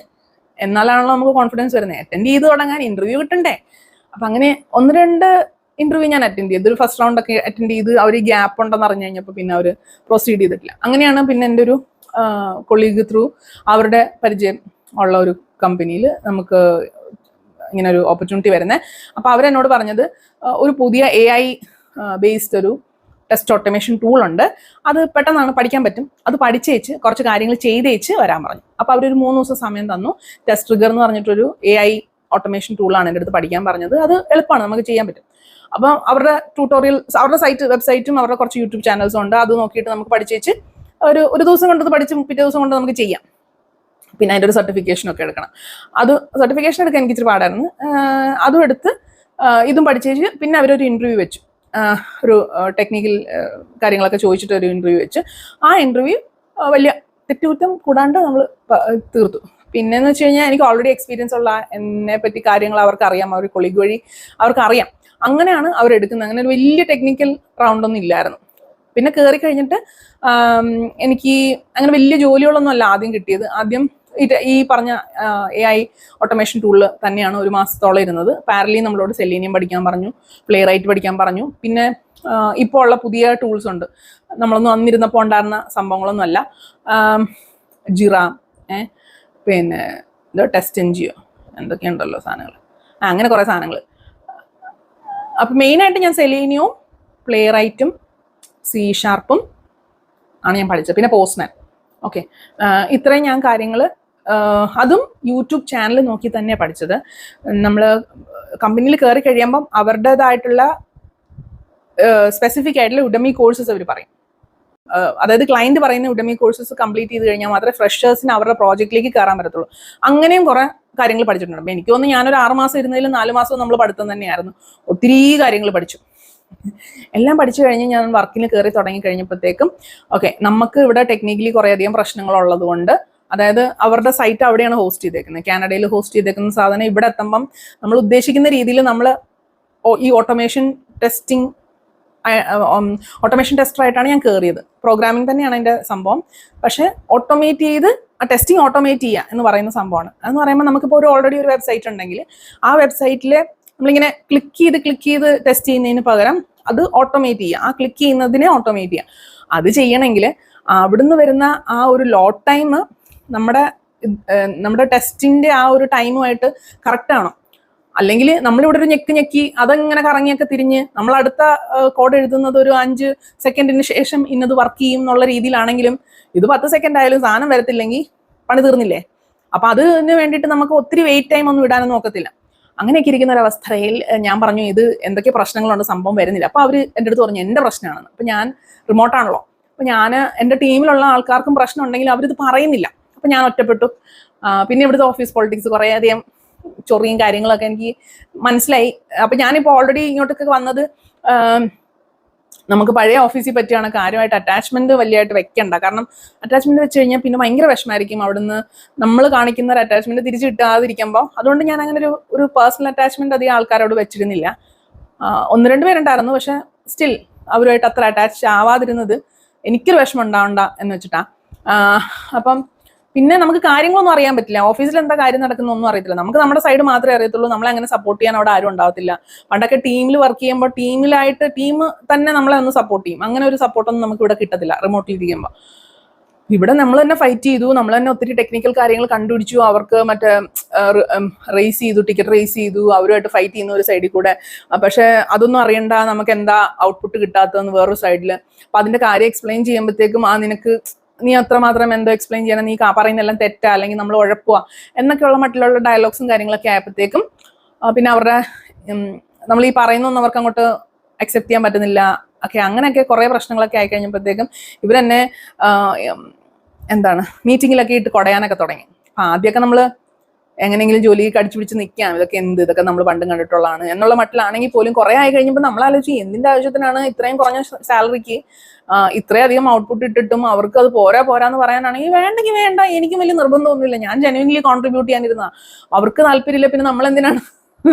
എന്നാലാണല്ലോ നമുക്ക് കോൺഫിഡൻസ് വരുന്നത്. അറ്റൻഡ് ചെയ്ത് തുടങ്ങാൻ ഇന്റർവ്യൂ കിട്ടണ്ടേ. അപ്പം അങ്ങനെ 1-2 ഇന്റർവ്യൂ ഞാൻ അറ്റൻഡ് ചെയ്തു. ഒരു ഫസ്റ്റ് റൗണ്ട് ഒക്കെ അറ്റൻഡ് ചെയ്ത് അവർ ഗ്യാപ്പ് ഉണ്ടെന്ന് അറിഞ്ഞു കഴിഞ്ഞപ്പോൾ പിന്നെ അവർ പ്രൊസീഡ് ചെയ്തിട്ടില്ല. അങ്ങനെയാണ് പിന്നെ എൻ്റെ ഒരു കൊളീഗ് ത്രൂ അവരുടെ പരിചയം ഉള്ള ഒരു കമ്പനിയിൽ നമുക്ക് ഇങ്ങനെ ഒരു ഓപ്പർച്യൂണിറ്റി വരുന്നത്. അപ്പോൾ അവരെന്നോട് പറഞ്ഞത് ഒരു പുതിയ AI ബേസ്ഡ് ഒരു ടെസ്റ്റ് ഓട്ടോമേഷൻ ടൂൾ ഉണ്ട്, അത് പെട്ടെന്നാണ് പഠിക്കാൻ പറ്റും, അത് പഠിച്ചേച്ച് കുറച്ച് കാര്യങ്ങൾ ചെയ്തേച്ച് വരാൻ പറഞ്ഞു. അപ്പോൾ അവരൊരു 3 ദിവസം സമയം തന്നു. ടെസ്റ്റ് ട്രിഗർ എന്ന് പറഞ്ഞിട്ടൊരു AI ഓട്ടോമേഷൻ ടൂളാണ് എൻ്റെ അടുത്ത് പഠിക്കാൻ പറഞ്ഞത്. അത് എളുപ്പമാണ്, നമുക്ക് ചെയ്യാൻ പറ്റും. അപ്പം അവരുടെ ട്യൂട്ടോറിയൽസ്, അവരുടെ വെബ്സൈറ്റും അവരുടെ കുറച്ച് യൂട്യൂബ് ചാനൽസും ഉണ്ട്. അത് നോക്കിയിട്ട് നമുക്ക് പഠിച്ചേച്ച് ഒരു ദിവസം കൊണ്ട് പഠിച്ച് പിറ്റേ ദിവസം കൊണ്ട് നമുക്ക് ചെയ്യാം. പിന്നെ അതിൻ്റെ ഒരു സർട്ടിഫിക്കേഷനൊക്കെ എടുക്കണം. സർട്ടിഫിക്കേഷൻ എടുക്കാൻ എനിക്ക് ഇച്ചിരി പാടായിരുന്നു. അതും എടുത്ത് ഇതും പഠിച്ചേച്ച് പിന്നെ അവരൊരു ഇൻ്റർവ്യൂ വെച്ചു. ഒരു ടെക്നിക്കൽ കാര്യങ്ങളൊക്കെ ചോദിച്ചിട്ട് ഒരു ഇൻ്റർവ്യൂ വെച്ച് ആ ഇൻ്റർവ്യൂ വലിയ തെറ്റുകുറ്റം കൂടാണ്ട് നമ്മൾ തീർത്തു. പിന്നെന്ന് വെച്ച് കഴിഞ്ഞാൽ എനിക്ക് ഓൾറെഡി എക്സ്പീരിയൻസ് ഉള്ള എന്നെ പറ്റി കാര്യങ്ങൾ അവർക്ക് അറിയാം, അവർ കൊളീഗ് വഴി അവർക്ക് അറിയാം. അങ്ങനെയാണ് അവരെടുക്കുന്നത്. അങ്ങനെ ഒരു വലിയ ടെക്നിക്കൽ റൗണ്ടൊന്നും ഇല്ലായിരുന്നു. പിന്നെ കയറി കഴിഞ്ഞിട്ട് എനിക്ക് അങ്ങനെ വലിയ ജോലികളൊന്നും അല്ല ആദ്യം കിട്ടിയത്. ആദ്യം ഈ പറഞ്ഞ AI ഓട്ടോമേഷൻ ടൂളിൽ തന്നെയാണ് ഒരു മാസത്തോളം ഇരുന്നത്. പാരലി നമ്മളോട് സെലീനിയം പഠിക്കാൻ പറഞ്ഞു, പ്ലേ റൈറ്റ് പഠിക്കാൻ പറഞ്ഞു. പിന്നെ ഇപ്പോൾ ഉള്ള പുതിയ ടൂൾസ് ഉണ്ട്, നമ്മളൊന്നും അന്നിരുന്നപ്പോൾ ഉണ്ടായിരുന്ന സംഭവങ്ങളൊന്നും അല്ല. ജിറ, പിന്നെ ടെസ്റ്റ് എൻജിയോ എന്തൊക്കെയുണ്ടല്ലോ സാധനങ്ങൾ, അങ്ങനെ കുറേ സാധനങ്ങൾ. അപ്പം മെയിനായിട്ട് ഞാൻ സെലീനിയവും പ്ലേ റൈറ്റും C# ആണ് ഞാൻ പഠിച്ചത്. പിന്നെ പോസ്റ്റ്മാൻ. ഓക്കെ, ഇത്രയും ഞാൻ കാര്യങ്ങൾ അതും യൂട്യൂബ് ചാനൽ നോക്കി തന്നെ പഠിച്ചത്. നമ്മൾ കമ്പനിയിൽ കയറി കഴിയുമ്പം അവരുടേതായിട്ടുള്ള സ്പെസിഫിക് ആയിട്ടുള്ള ഉഡമി കോഴ്സസ് അവർ പറയും. അതായത് ക്ലയന്റ് പറയുന്ന ഉഡമി കോഴ്സസ് കംപ്ലീറ്റ് ചെയ്ത് കഴിഞ്ഞാൽ മാത്രമേ ഫ്രഷേഴ്സിന് അവരുടെ പ്രോജക്റ്റിലേക്ക് കയറാൻ പറ്റത്തുള്ളൂ. അങ്ങനെയും കുറെ കാര്യങ്ങൾ പഠിച്ചിട്ടുണ്ട്. അപ്പം എനിക്ക് തോന്നുന്നു ഞാനൊരു 6 മാസം ഇരുന്നതിൽ 4 മാസം നമ്മൾ പഠിത്തം തന്നെയായിരുന്നു. ഒത്തിരി കാര്യങ്ങൾ പഠിച്ചു. എല്ലാം പഠിച്ചു കഴിഞ്ഞ് ഞാൻ വർക്കിന് കയറി തുടങ്ങി കഴിഞ്ഞപ്പോഴത്തേക്കും ഓക്കെ, നമുക്ക് ഇവിടെ ടെക്നിക്കലി കുറേയധികം പ്രശ്നങ്ങളുള്ളത് കൊണ്ട്, അതായത് അവരുടെ സൈറ്റ് അവിടെയാണ് ഹോസ്റ്റ് ചെയ്തേക്കുന്നത്, കാനഡയിൽ ഹോസ്റ്റ് ചെയ്തേക്കുന്ന സാധനം ഇവിടെ എത്തുമ്പം നമ്മൾ ഉദ്ദേശിക്കുന്ന രീതിയിൽ നമ്മൾ ഈ ഓട്ടോമേഷൻ ടെസ്റ്ററായിട്ടാണ് ഞാൻ കയറിയത്. പ്രോഗ്രാമിംഗ് തന്നെയാണ് എൻ്റെ സംഭവം. പക്ഷേ ഓട്ടോമേറ്റ് ചെയ്ത് ടെസ്റ്റിംഗ് ഓട്ടോമേറ്റ് ചെയ്യുക എന്ന് പറയുന്ന സംഭവമാണ്. അതെന്ന് പറയുമ്പോൾ നമുക്കിപ്പോൾ ഓൾറെഡി ഒരു വെബ്സൈറ്റ് ഉണ്ടെങ്കിൽ ആ വെബ്സൈറ്റിൽ നമ്മളിങ്ങനെ ക്ലിക്ക് ചെയ്ത് ടെസ്റ്റ് ചെയ്യുന്നതിന് പകരം അത് ഓട്ടോമേറ്റ് ചെയ്യുക, ആ ക്ലിക്ക് ചെയ്യുന്നതിനെ ഓട്ടോമേറ്റ് ചെയ്യുക. അത് ചെയ്യണമെങ്കിൽ അവിടുന്ന് വരുന്ന ആ ഒരു ലോഡ് ടൈം നമ്മുടെ ടെസ്റ്റിൻ്റെ ആ ഒരു ടൈമുമായിട്ട് കറക്റ്റ് ആണോ, അല്ലെങ്കിൽ നമ്മളിവിടെ ഒരു ഞെക്കി അതങ്ങനെ കറങ്ങിയൊക്കെ തിരിഞ്ഞ് നമ്മൾ അടുത്ത കോഡ് എഴുതുന്നത് ഒരു 5 സെക്കൻഡിന് ശേഷം ഇന്നത് വർക്ക് ചെയ്യും എന്നുള്ള രീതിയിലാണെങ്കിലും ഇത് 10 സെക്കൻഡ് ആയാലും സാധനം വരത്തില്ലെങ്കിൽ പണി തീർന്നില്ലേ. അപ്പം അതിന് വേണ്ടിയിട്ട് നമുക്ക് ഒത്തിരി വെയിറ്റ് ടൈം ഒന്നും ഇടാനൊന്നും നോക്കത്തില്ല. അങ്ങനെയൊക്കെ ഇരിക്കുന്ന ഒരവസ്ഥയിൽ ഞാൻ പറഞ്ഞു ഇത് എന്തൊക്കെ പ്രശ്നങ്ങളുണ്ട്, സംഭവം വരുന്നില്ല. അപ്പോൾ അവർ എൻ്റെ അടുത്ത് പറഞ്ഞു എൻ്റെ പ്രശ്നമാണെന്ന്. അപ്പം ഞാൻ റിമോട്ടാണല്ലോ, അപ്പം ഞാൻ എൻ്റെ ടീമിലുള്ള ആൾക്കാർക്കും പ്രശ്നം ഉണ്ടെങ്കിൽ അവരിത് പറയുന്നില്ല. അപ്പം ഞാൻ ഒറ്റപ്പെട്ടു. പിന്നെ ഇവിടുത്തെ ഓഫീസ് പൊളിറ്റിക്സ് കുറേയധികം ചൊറിയും കാര്യങ്ങളൊക്കെ എനിക്ക് മനസ്സിലായി. അപ്പം ഞാനിപ്പോൾ ഓൾറെഡി ഇങ്ങോട്ടൊക്കെ വന്നത് നമുക്ക് പഴയ ഓഫീസിൽ പറ്റിയാണ് കാര്യമായിട്ട് അറ്റാച്ച്മെന്റ് വലിയതായിട്ട് വെക്കണ്ട. കാരണം അറ്റാച്ച്മെന്റ് വെച്ച് കഴിഞ്ഞാൽ പിന്നെ ഭയങ്കര വിഷമമായിരിക്കും. അവിടുന്ന് നമ്മൾ കാണിക്കുന്ന ഒരു അറ്റാച്ച്മെന്റ് തിരിച്ചു കിട്ടാതിരിക്കുമ്പോൾ അതുകൊണ്ട് ഞാൻ അങ്ങനെ ഒരു പേഴ്സണൽ അറ്റാച്ച്മെന്റ് അധികം ആൾക്കാരോട് വെച്ചിരുന്നില്ല. 1-2 പേരുണ്ടായിരുന്നു, പക്ഷെ സ്റ്റിൽ അവരുമായിട്ട് അത്ര അറ്റാച്ച് ആവാതിരുന്നത് എനിക്കൊരു വിഷമം ഉണ്ടാവണ്ട എന്ന് വെച്ചിട്ടാ. അപ്പം പിന്നെ നമുക്ക് കാര്യങ്ങളൊന്നും അറിയാൻ പറ്റില്ല. ഓഫീസിൽ എന്താ കാര്യം നടക്കുന്നൊന്നും അറിയത്തില്ല. നമുക്ക് നമ്മുടെ സൈഡ് മാത്രമേ അറിയത്തുള്ളൂ. നമ്മളെ അങ്ങനെ സപ്പോർട്ട് ചെയ്യാൻ അവിടെ ആരും ഉണ്ടാവത്തില്ല. പണ്ടൊക്കെ ടീമിൽ വർക്ക് ചെയ്യുമ്പോൾ ടീമിലായിട്ട് ടീം തന്നെ നമ്മളെ ഒന്ന് സപ്പോർട്ട് ചെയ്യും. അങ്ങനെ ഒരു സപ്പോർട്ടൊന്നും നമുക്ക് ഇവിടെ കിട്ടത്തില്ല റിമോട്ടിൽ ഇരിക്കുമ്പോൾ. ഇവിടെ നമ്മൾ തന്നെ ഫൈറ്റ് ചെയ്തു, നമ്മൾ തന്നെ ഒത്തിരി ടെക്നിക്കൽ കാര്യങ്ങൾ കണ്ടുപിടിച്ചു. അവർക്ക് മറ്റേ ടിക്കറ്റ് റേസ് ചെയ്തു, അവരുമായിട്ട് ഫൈറ്റ് ചെയ്യുന്ന ഒരു സൈഡിൽ കൂടെ. പക്ഷെ അതൊന്നും അറിയണ്ട, നമുക്ക് എന്താ ഔട്ട്പുട്ട് കിട്ടാത്തതെന്ന് വേറൊരു സൈഡിൽ. അപ്പം അതിന്റെ കാര്യം എക്സ്പ്ലെയിൻ ചെയ്യുമ്പോഴത്തേക്കും നിനക്ക് നീ അത്രമാത്രം എന്തോ എക്സ്പ്ലെയിൻ ചെയ്യണം, നീ പറയുന്നതെല്ലാം തെറ്റാ, അല്ലെങ്കിൽ നമ്മൾ ഉഴപ്പുക എന്നൊക്കെയുള്ള മറ്റുള്ള ഡയലോഗ്സും കാര്യങ്ങളൊക്കെ ആയപ്പോഴത്തേക്കും പിന്നെ അവരുടെ നമ്മൾ ഈ പറയുന്നൊന്നും അവർക്ക് അങ്ങോട്ട് അക്സെപ്റ്റ് ചെയ്യാൻ പറ്റുന്നില്ല. ഒക്കെ അങ്ങനെയൊക്കെ കുറേ പ്രശ്നങ്ങളൊക്കെ ആയി കഴിഞ്ഞപ്പോഴത്തേക്കും ഇവരെന്നെ മീറ്റിങ്ങിലൊക്കെ ഇട്ട് കുടയാനൊക്കെ തുടങ്ങി. അപ്പം ആദ്യമൊക്കെ നമ്മൾ എങ്ങനെയെങ്കിലും ജോലി കടിച്ചു പിടിച്ച് നിൽക്കാം, ഇതൊക്കെ നമ്മൾ പണ്ടും കണ്ടിട്ടുള്ളതാണ് എന്നുള്ള മട്ടിലാണെങ്കിൽ പോലും കുറേ ആയി കഴിഞ്ഞപ്പോൾ നമ്മൾ ആലോചിച്ച് എന്തിൻ്റെ ആവശ്യത്തിനാണ് ഇത്രയും കുറഞ്ഞ സാലറിക്ക് ഇത്രയധികം ഔട്ട്പുട്ട് ഇട്ടിട്ടും അവർക്ക് അത് പോരാന്ന് പറയാനാണെങ്കിൽ വേണ്ടെങ്കിൽ വേണ്ട, എനിക്കും വലിയ നിർബന്ധമൊന്നുമില്ല, ഞാൻ ജെന്യുവൻലി കോൺട്രിബ്യൂട്ട് ചെയ്യാനിരുന്ന അവർക്ക് താല്പര്യമില്ല, പിന്നെ നമ്മൾ എന്തിനാണ്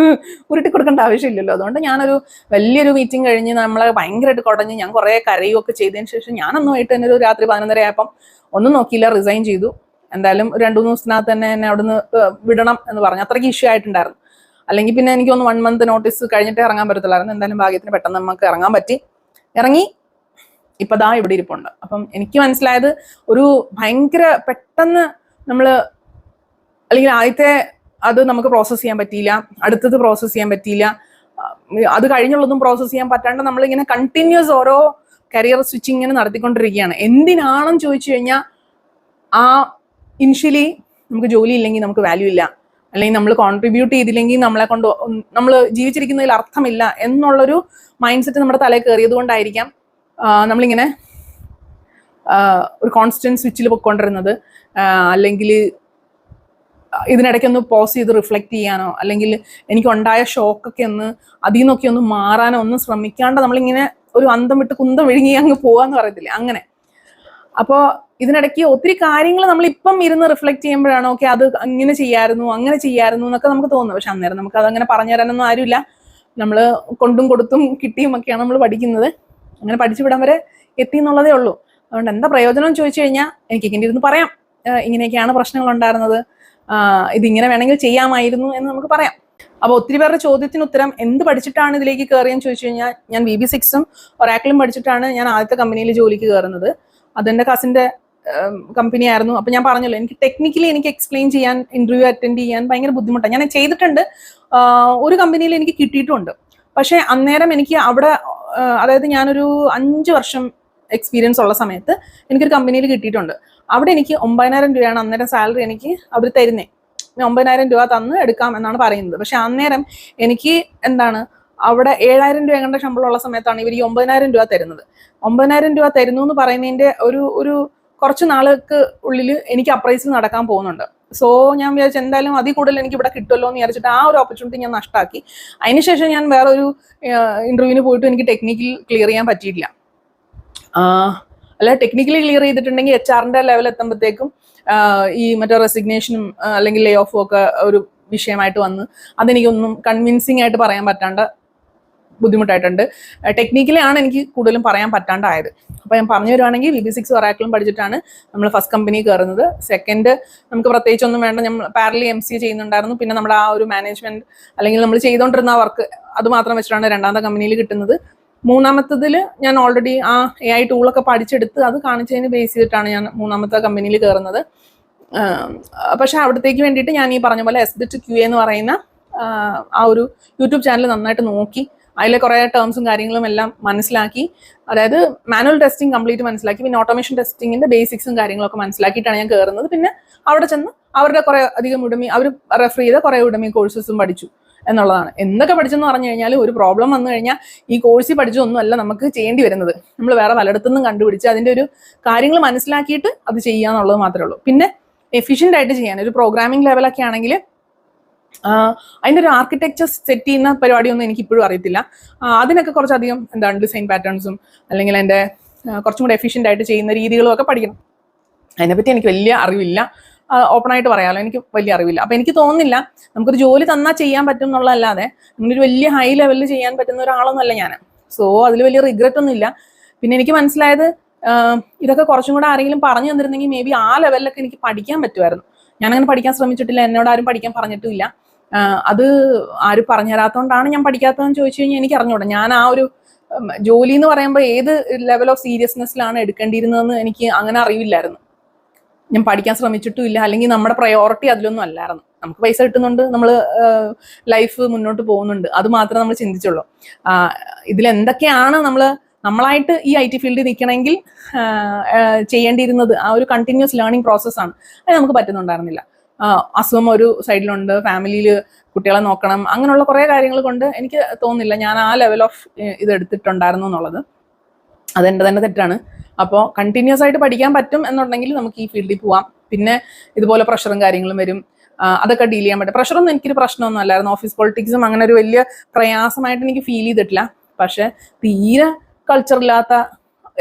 ഉരുട്ടി കൊടുക്കേണ്ട ആവശ്യമില്ലല്ലോ. അതുകൊണ്ട് ഞാനൊരു വലിയൊരു മീറ്റിംഗ് കഴിഞ്ഞ് നമ്മളെ ഭയങ്കരമായിട്ട് കുടഞ്ഞ് ഞാൻ കുറേ കരയുമൊക്കെ ചെയ്തതിന് ശേഷം ഞാനൊന്നുമായിട്ട് തന്നെ ഒരു രാത്രി 11:30 ആയപ്പം ഒന്നും നോക്കിയില്ല, റിസൈൻ ചെയ്തു. എന്തായാലും 2-3 ദിവസത്തിനകത്ത് തന്നെ എന്നെ അവിടുന്ന് വിടണം എന്ന് പറഞ്ഞു. അത്രയ്ക്ക് ഇഷ്യൂ ആയിട്ടുണ്ടായിരുന്നു. അല്ലെങ്കിൽ പിന്നെ എനിക്കൊന്ന് 1 മന്ത് നോട്ടീസ് കഴിഞ്ഞിട്ടേ ഇറങ്ങാൻ പറ്റത്തില്ലായിരുന്നു. എന്തായാലും ഭാഗ്യത്തിന് പെട്ടെന്ന് നമുക്ക് ഇറങ്ങാൻ പറ്റി. ഇറങ്ങി ഇപ്പം ദാ ഇവിടെ ഇരിപ്പുണ്ട്. അപ്പം എനിക്ക് മനസ്സിലായത് ഒരു ഭയങ്കര പെട്ടെന്ന് അല്ലെങ്കിൽ ആദ്യത്തെ അത് നമുക്ക് പ്രോസസ്സ് ചെയ്യാൻ പറ്റിയില്ല, അടുത്തത് പ്രോസസ്സ് ചെയ്യാൻ പറ്റിയില്ല, അത് കഴിഞ്ഞുള്ളതും പ്രോസസ്സ് ചെയ്യാൻ പറ്റാണ്ട് നമ്മളിങ്ങനെ കണ്ടിന്യൂസ് ഓരോ കരിയർ സ്വിച്ചിങ് ഇങ്ങനെ നടത്തിക്കൊണ്ടിരിക്കുകയാണ്. എന്തിനാണെന്ന് ചോദിച്ചു കഴിഞ്ഞാൽ ഇനിഷ്യലി നമുക്ക് ജോലി ഇല്ലെങ്കിൽ നമുക്ക് വാല്യൂ ഇല്ല, അല്ലെങ്കിൽ നമ്മൾ കോൺട്രിബ്യൂട്ട് ചെയ്തില്ലെങ്കിൽ നമ്മൾ ജീവിച്ചിരിക്കുന്നതിൽ അർത്ഥമില്ല എന്നുള്ളൊരു മൈൻഡ് സെറ്റ് നമ്മുടെ തലയിൽ കയറിയത് കൊണ്ടായിരിക്കാം നമ്മളിങ്ങനെ ഒരു കോൺസ്റ്റന്റ് സ്വിച്ചിൽ പൊയ്ക്കൊണ്ടിരുന്നത്. അല്ലെങ്കിൽ ഇതിനിടയ്ക്കൊന്ന് പോസ് ചെയ്ത് റിഫ്ലക്റ്റ് ചെയ്യാനോ, അല്ലെങ്കിൽ എനിക്കുണ്ടായ ഷോക്കൊക്കെ അതിൽ നിന്നൊക്കെ ഒന്ന് മാറാനോ ഒന്നും ശ്രമിക്കാണ്ട് നമ്മളിങ്ങനെ ഒരു അന്തം വിട്ട് കുന്തം വിഴുങ്ങി അങ്ങ് പോവാന്ന് പറയത്തില്ലേ, അങ്ങനെ. അപ്പോൾ ഇതിനിടയ്ക്ക് ഒത്തിരി കാര്യങ്ങൾ നമ്മളിപ്പം ഇരുന്ന് റിഫ്ലക്ട് ചെയ്യുമ്പോഴാണ് ഓക്കെ അത് അങ്ങനെ ചെയ്യായിരുന്നു എന്നൊക്കെ നമുക്ക് തോന്നുന്നു. പക്ഷെ അന്നേരം നമുക്ക് അതങ്ങനെ പറഞ്ഞു തരാനൊന്നും ആരുമില്ല. നമ്മൾ കൊണ്ടും കൊടുത്തും കിട്ടിയും ഒക്കെയാണ് നമ്മൾ പഠിക്കുന്നത്. അങ്ങനെ പഠിച്ചു വിടാൻ വരെ എത്തി എന്നുള്ളതേ ഉള്ളൂ. അതുകൊണ്ട് എന്താ പ്രയോജനം എന്ന് ചോദിച്ചു കഴിഞ്ഞാൽ എനിക്ക് ഇങ്ങനെ ഇരുന്ന് പറയാം, ഇങ്ങനെയൊക്കെയാണ് പ്രശ്നങ്ങൾ ഉണ്ടായിരുന്നത്, ഇതിങ്ങനെ വേണമെങ്കിൽ ചെയ്യാമായിരുന്നു എന്ന് നമുക്ക് പറയാം. അപ്പോൾ ഒത്തിരി പേരുടെ ചോദ്യത്തിന് ഉത്തരം എന്ത് പഠിച്ചിട്ടാണ് ഇതിലേക്ക് കയറിയെന്ന് ചോദിച്ചു കഴിഞ്ഞാൽ, ഞാൻ VB6ഉം ഒറാക്കിളും പഠിച്ചിട്ടാണ് ഞാൻ ആദ്യത്തെ കമ്പനിയിൽ ജോലിക്ക് കയറുന്നത്. അതെൻ്റെ കസിൻ്റെ കമ്പനി ആയിരുന്നു. അപ്പം ഞാൻ പറഞ്ഞല്ലോ, എനിക്ക് ടെക്നിക്കലി എനിക്ക് എക്സ്പ്ലെയിൻ ചെയ്യാൻ, ഇന്റർവ്യൂ അറ്റൻഡ് ചെയ്യാൻ ഭയങ്കര ബുദ്ധിമുട്ടാണ്. ഞാൻ ചെയ്തിട്ടുണ്ട്, ഒരു കമ്പനിയിൽ എനിക്ക് കിട്ടിയിട്ടുമുണ്ട്. പക്ഷേ അന്നേരം എനിക്ക് അവിടെ, അതായത് ഞാനൊരു 5 വർഷം എക്സ്പീരിയൻസ് ഉള്ള സമയത്ത് എനിക്കൊരു കമ്പനിയിൽ കിട്ടിയിട്ടുണ്ട്. അവിടെ എനിക്ക് 9,000 രൂപയാണ് അന്നേരം സാലറി എനിക്ക് അവർ തരുന്നേ. 9,000 രൂപ തന്ന് എടുക്കാം എന്നാണ് പറയുന്നത്. പക്ഷെ അന്നേരം എനിക്ക് എന്താണ്, അവിടെ 7,000 രൂപ എങ്ങാണ്ട് ശമ്പളമുള്ള സമയത്താണ് ഇവർ ഈ 9,000 രൂപ തരുന്നത്. 9,000 രൂപ തരുന്നു എന്ന് പറയുന്നതിൻ്റെ ഒരു കുറച്ച് നാൾക്ക് ഉള്ളിൽ എനിക്ക് അപ്രൈസിൽ നടക്കാൻ പോകുന്നുണ്ട്. സോ ഞാൻ വിചാരിച്ചു എന്തായാലും അതിൽ കൂടുതൽ എനിക്ക് ഇവിടെ കിട്ടുമല്ലോ എന്ന് വിചാരിച്ചിട്ട് ആ ഒരു ഓപ്പർച്യൂണിറ്റി ഞാൻ നഷ്ടമാക്കി. അതിനുശേഷം ഞാൻ വേറൊരു ഇന്റർവ്യൂവിന് പോയിട്ട് എനിക്ക് ടെക്നിക്കൽ ക്ലിയർ ചെയ്യാൻ പറ്റിയിട്ടില്ല. അല്ല, ടെക്നിക്കലി ക്ലിയർ ചെയ്തിട്ടുണ്ടെങ്കിൽ HR-ന്റെ ലെവൽ എത്തുമ്പോഴത്തേക്കും ഈ മറ്റേ റെസിഗ്നേഷനും അല്ലെങ്കിൽ ലേ ഓഫും ഒക്കെ ഒരു വിഷയമായിട്ട് വന്ന് അതെനിക്കൊന്നും കൺവിൻസിങ് ആയിട്ട് പറയാൻ പറ്റാണ്ട് ബുദ്ധിമുട്ടായിട്ടുണ്ട്. ടെക്നിക്കലി ആണ് എനിക്ക് കൂടുതലും പറയാൻ പറ്റാണ്ടായത്. അപ്പോൾ ഞാൻ പറഞ്ഞു വരുവാണെങ്കിൽ VB6 ഒറാക്കിളും പഠിച്ചിട്ടാണ് നമ്മൾ ഫസ്റ്റ് കമ്പനി കയറുന്നത്. സെക്കൻഡ് നമുക്ക് പ്രത്യേകിച്ചൊന്നും വേണ്ട, നമ്മൾ പാരലി MCA ചെയ്യുന്നുണ്ടായിരുന്നു. പിന്നെ നമ്മുടെ ആ ഒരു മാനേജ്മെന്റ് അല്ലെങ്കിൽ നമ്മൾ ചെയ്തുകൊണ്ടിരുന്ന വർക്ക് അത് മാത്രം വെച്ചിട്ടാണ് രണ്ടാമത്തെ കമ്പനിയിൽ കിട്ടുന്നത്. മൂന്നാമത്തതിൽ ഞാൻ ഓൾറെഡി ആ AI ടൂളൊക്കെ പഠിച്ചെടുത്ത് അത് കാണിച്ചതിന് ബേസ് ചെയ്തിട്ടാണ് ഞാൻ മൂന്നാമത്തെ കമ്പനിയിൽ കയറുന്നത്. പക്ഷെ അവിടത്തേക്ക് വേണ്ടിയിട്ട് ഞാൻ ഈ പറഞ്ഞ പോലെ SBIT QA എന്ന് പറയുന്ന ആ ഒരു യൂട്യൂബ് ചാനൽ നന്നായിട്ട് നോക്കി അതിലെ കുറേ ടേംസും കാര്യങ്ങളും എല്ലാം മനസ്സിലാക്കി, അതായത് മാനുവൽ ടെസ്റ്റിംഗ് കംപ്ലീറ്റ് മനസ്സിലാക്കി, പിന്നെ ഓട്ടോമേഷൻ ടെസ്റ്റിങ്ങിന്റെ ബേസിക്സും കാര്യങ്ങളൊക്കെ മനസ്സിലാക്കിയിട്ടാണ് ഞാൻ കയറുന്നത്. പിന്നെ അവിടെ ചെന്ന് അവരുടെ കുറേ അധികം ഉടമി അവർ റെഫർ ചെയ്ത കുറേ ഉടമി കോഴ്സസും പഠിച്ചു എന്നുള്ളതാണ്. എന്തൊക്കെ പഠിച്ചെന്ന് പറഞ്ഞു കഴിഞ്ഞാൽ ഒരു പ്രോബ്ലം വന്നു കഴിഞ്ഞാൽ ഈ കോഴ്സിൽ പഠിച്ചൊന്നുമല്ല നമുക്ക് ചെയ്യേണ്ടി വരുന്നത്. നമ്മൾ വേറെ പലയിടത്തുനിന്നും കണ്ടുപിടിച്ച് അതിൻ്റെ ഒരു കാര്യങ്ങൾ മനസ്സിലാക്കിയിട്ട് അത് ചെയ്യുക എന്നുള്ളത് മാത്രമേ ഉള്ളൂ. പിന്നെ എഫിഷ്യൻ്റ് ആയിട്ട് ചെയ്യാൻ ഒരു പ്രോഗ്രാമിംഗ് ലെവലൊക്കെ ആണെങ്കിൽ അതിൻ്റെ ഒരു ആർക്കിടെക്ചർ സെറ്റ് ചെയ്യുന്ന പരിപാടിയൊന്നും എനിക്ക് ഇപ്പോഴും അറിയത്തില്ല. അതിനൊക്കെ കുറച്ചധികം എന്താണ് ഡിസൈൻ പാറ്റേൺസും അല്ലെങ്കിൽ അതിൻ്റെ കുറച്ചും കൂടെ എഫിഷ്യൻ്റ് ആയിട്ട് ചെയ്യുന്ന രീതികളും ഒക്കെ പഠിക്കണം. അതിനെപ്പറ്റി എനിക്ക് വലിയ അറിവില്ല, ഓപ്പണായിട്ട് പറയാമല്ലോ, എനിക്ക് വലിയ അറിവില്ല. അപ്പം എനിക്ക് തോന്നുന്നില്ല നമുക്കൊരു ജോലി തന്നാൽ ചെയ്യാൻ പറ്റും എന്നുള്ളതല്ലാതെ നമ്മളൊരു വലിയ ഹൈ ലെവലിൽ ചെയ്യാൻ പറ്റുന്ന ഒരാളൊന്നുമല്ല ഞാൻ. സോ അതിൽ വലിയ റിഗ്രറ്റ് ഒന്നുമില്ല. പിന്നെ എനിക്ക് മനസ്സിലായത് ഇതൊക്കെ കുറച്ചും കൂടെ ആരെങ്കിലും പറഞ്ഞു തന്നിരുന്നെങ്കിൽ മേ ബി ആ ലെവലിലൊക്കെ എനിക്ക് പഠിക്കാൻ പറ്റുമായിരുന്നു. ഞാനങ്ങനെ പഠിക്കാൻ ശ്രമിച്ചിട്ടില്ല, എന്നോട് ആരും പഠിക്കാൻ പറഞ്ഞിട്ടുമില്ല. അത് ആരും പറഞ്ഞു തരാത്തതുകൊണ്ടാണ് ഞാൻ പഠിക്കാത്തതെന്ന് ചോദിച്ചു കഴിഞ്ഞാൽ എനിക്ക് അറിഞ്ഞൂടാ. ഞാൻ ആ ഒരു ജോലി എന്ന് പറയുമ്പോൾ ഏത് ലെവൽ ഓഫ് സീരിയസ്നെസ്സിലാണ് എടുക്കേണ്ടിയിരുന്നതെന്ന് എനിക്ക് അങ്ങനെ അറിവില്ലായിരുന്നു. ഞാൻ പഠിക്കാൻ ശ്രമിച്ചിട്ടും ഇല്ല, അല്ലെങ്കിൽ നമ്മുടെ പ്രയോറിറ്റി അതിലൊന്നും അല്ലായിരുന്നു. നമുക്ക് പൈസ കിട്ടുന്നുണ്ട്, നമ്മൾ ലൈഫ് മുന്നോട്ട് പോകുന്നുണ്ട്, അത് മാത്രമേ നമ്മൾ ചിന്തിച്ചുള്ളൂ. ഇതിലെന്തൊക്കെയാണ് നമ്മളായിട്ട് ഈ IT ഫീൽഡിൽ നിൽക്കണമെങ്കിൽ ചെയ്യേണ്ടിയിരുന്നത് ആ ഒരു കണ്ടിന്യൂസ് ലേണിംഗ് പ്രോസസ്സാണ്. അത് നമുക്ക് പറ്റുന്നുണ്ടായിരുന്നില്ല. അസുഖം ഒരു സൈഡിലുണ്ട്, ഫാമിലിയിൽ കുട്ടികളെ നോക്കണം, അങ്ങനെയുള്ള കുറേ കാര്യങ്ങൾ കൊണ്ട് എനിക്ക് തോന്നുന്നില്ല ഞാൻ ആ ലെവൽ ഓഫ് ഇത് എടുത്തിട്ടുണ്ടായിരുന്നു എന്നുള്ളത്. അതെൻ്റെ തന്നെ തെറ്റാണ്. അപ്പോൾ കണ്ടിന്യൂസ് ആയിട്ട് പഠിക്കാൻ പറ്റും എന്നുണ്ടെങ്കിൽ നമുക്ക് ഈ ഫീൽഡിൽ പോവാം. പിന്നെ ഇതുപോലെ പ്രഷറും കാര്യങ്ങളും വരും, അതൊക്കെ ഡീൽ ചെയ്യാൻ പറ്റും. പ്രഷറൊന്നും എനിക്കൊരു പ്രശ്നമൊന്നും അല്ലായിരുന്നു. ഓഫീസ് പൊളിറ്റിക്സും അങ്ങനെ ഒരു വലിയ പ്രയാസമായിട്ട് എനിക്ക് ഫീൽ ചെയ്തിട്ടില്ല. പക്ഷെ തീരെ കൾച്ചറില്ലാത്ത,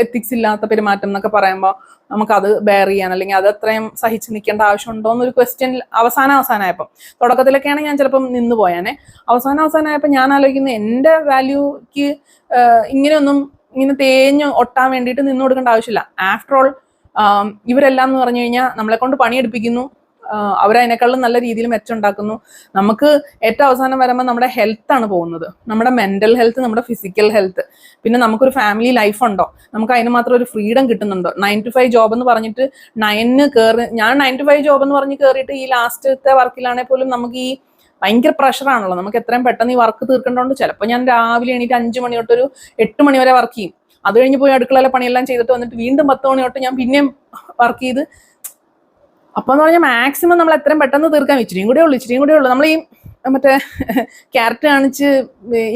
എത്തിക്സ് ഇല്ലാത്ത പെരുമാറ്റം എന്നൊക്കെ പറയുമ്പോൾ നമുക്കത് ബെയർ ചെയ്യാൻ അല്ലെങ്കിൽ അത് അത്രയും സഹിച്ച് നിൽക്കേണ്ട ആവശ്യമുണ്ടോ എന്നൊരു ക്വസ്റ്റ്യൻ അവസാനമായപ്പോൾ, തുടക്കത്തിലൊക്കെയാണ് ഞാൻ ചിലപ്പം നിന്ന് പോയാനെ. അവസാനമായപ്പോൾ ഞാൻ ആലോചിക്കുന്നത് എൻ്റെ വാല്യൂക്ക് ഇങ്ങനെ തേഞ്ഞ് ഒട്ടാൻ വേണ്ടിയിട്ട് നിന്ന് കൊടുക്കേണ്ട ആവശ്യമില്ല. ആഫ്റ്റർ ഓൾ ഇവരെല്ലാം എന്ന് പറഞ്ഞു കഴിഞ്ഞാൽ നമ്മളെ കൊണ്ട് പണിയെടുപ്പിക്കുന്നു, അവരതിനേക്കാളും നല്ല രീതിയിൽ മെച്ചമുണ്ടാക്കുന്നു. നമുക്ക് ഏറ്റവും അവസാനം വരുമ്പോൾ നമ്മുടെ ഹെൽത്താണ് പോകുന്നത്, നമ്മുടെ മെന്റൽ ഹെൽത്ത്, നമ്മുടെ ഫിസിക്കൽ ഹെൽത്ത്. പിന്നെ നമുക്കൊരു ഫാമിലി ലൈഫ് ഉണ്ടോ, നമുക്ക് അതിന് മാത്രം ഒരു ഫ്രീഡം കിട്ടുന്നുണ്ടോ? 9 to 5 ജോബ് എന്ന് പറഞ്ഞിട്ട് 9 ഞാൻ 9 to 5 ജോബ് എന്ന് പറഞ്ഞ് കയറിയിട്ട് ഈ ലാസ്റ്റത്തെ വർക്കിലാണെങ്കിൽ പോലും നമുക്ക് ഈ ഭയങ്കര പ്രഷറാണല്ലോ. നമുക്ക് എത്രയും പെട്ടെന്ന് ഈ വർക്ക് തീർക്കേണ്ടതുകൊണ്ട് ചിലപ്പോൾ ഞാൻ രാവിലെ എണീറ്റ് 5 മണി തൊട്ട് ഒരു 8 മണി വരെ വർക്ക് ചെയ്യും. അത് കഴിഞ്ഞ് പോയി അടുക്കളയിലെ പണിയെല്ലാം ചെയ്തിട്ട് വന്നിട്ട് വീണ്ടും 10 മണി തൊട്ട് ഞാൻ പിന്നെയും വർക്ക് ചെയ്ത്. അപ്പോൾ എന്ന് പറഞ്ഞാൽ മാക്സിമം നമ്മൾ എത്രയും പെട്ടെന്ന് തീർക്കാൻ ഇച്ചിരിയും കൂടെ ഉള്ളൂ. നമ്മൾ ഈ മറ്റേ ക്യാരറ്റ് കാണിച്ച്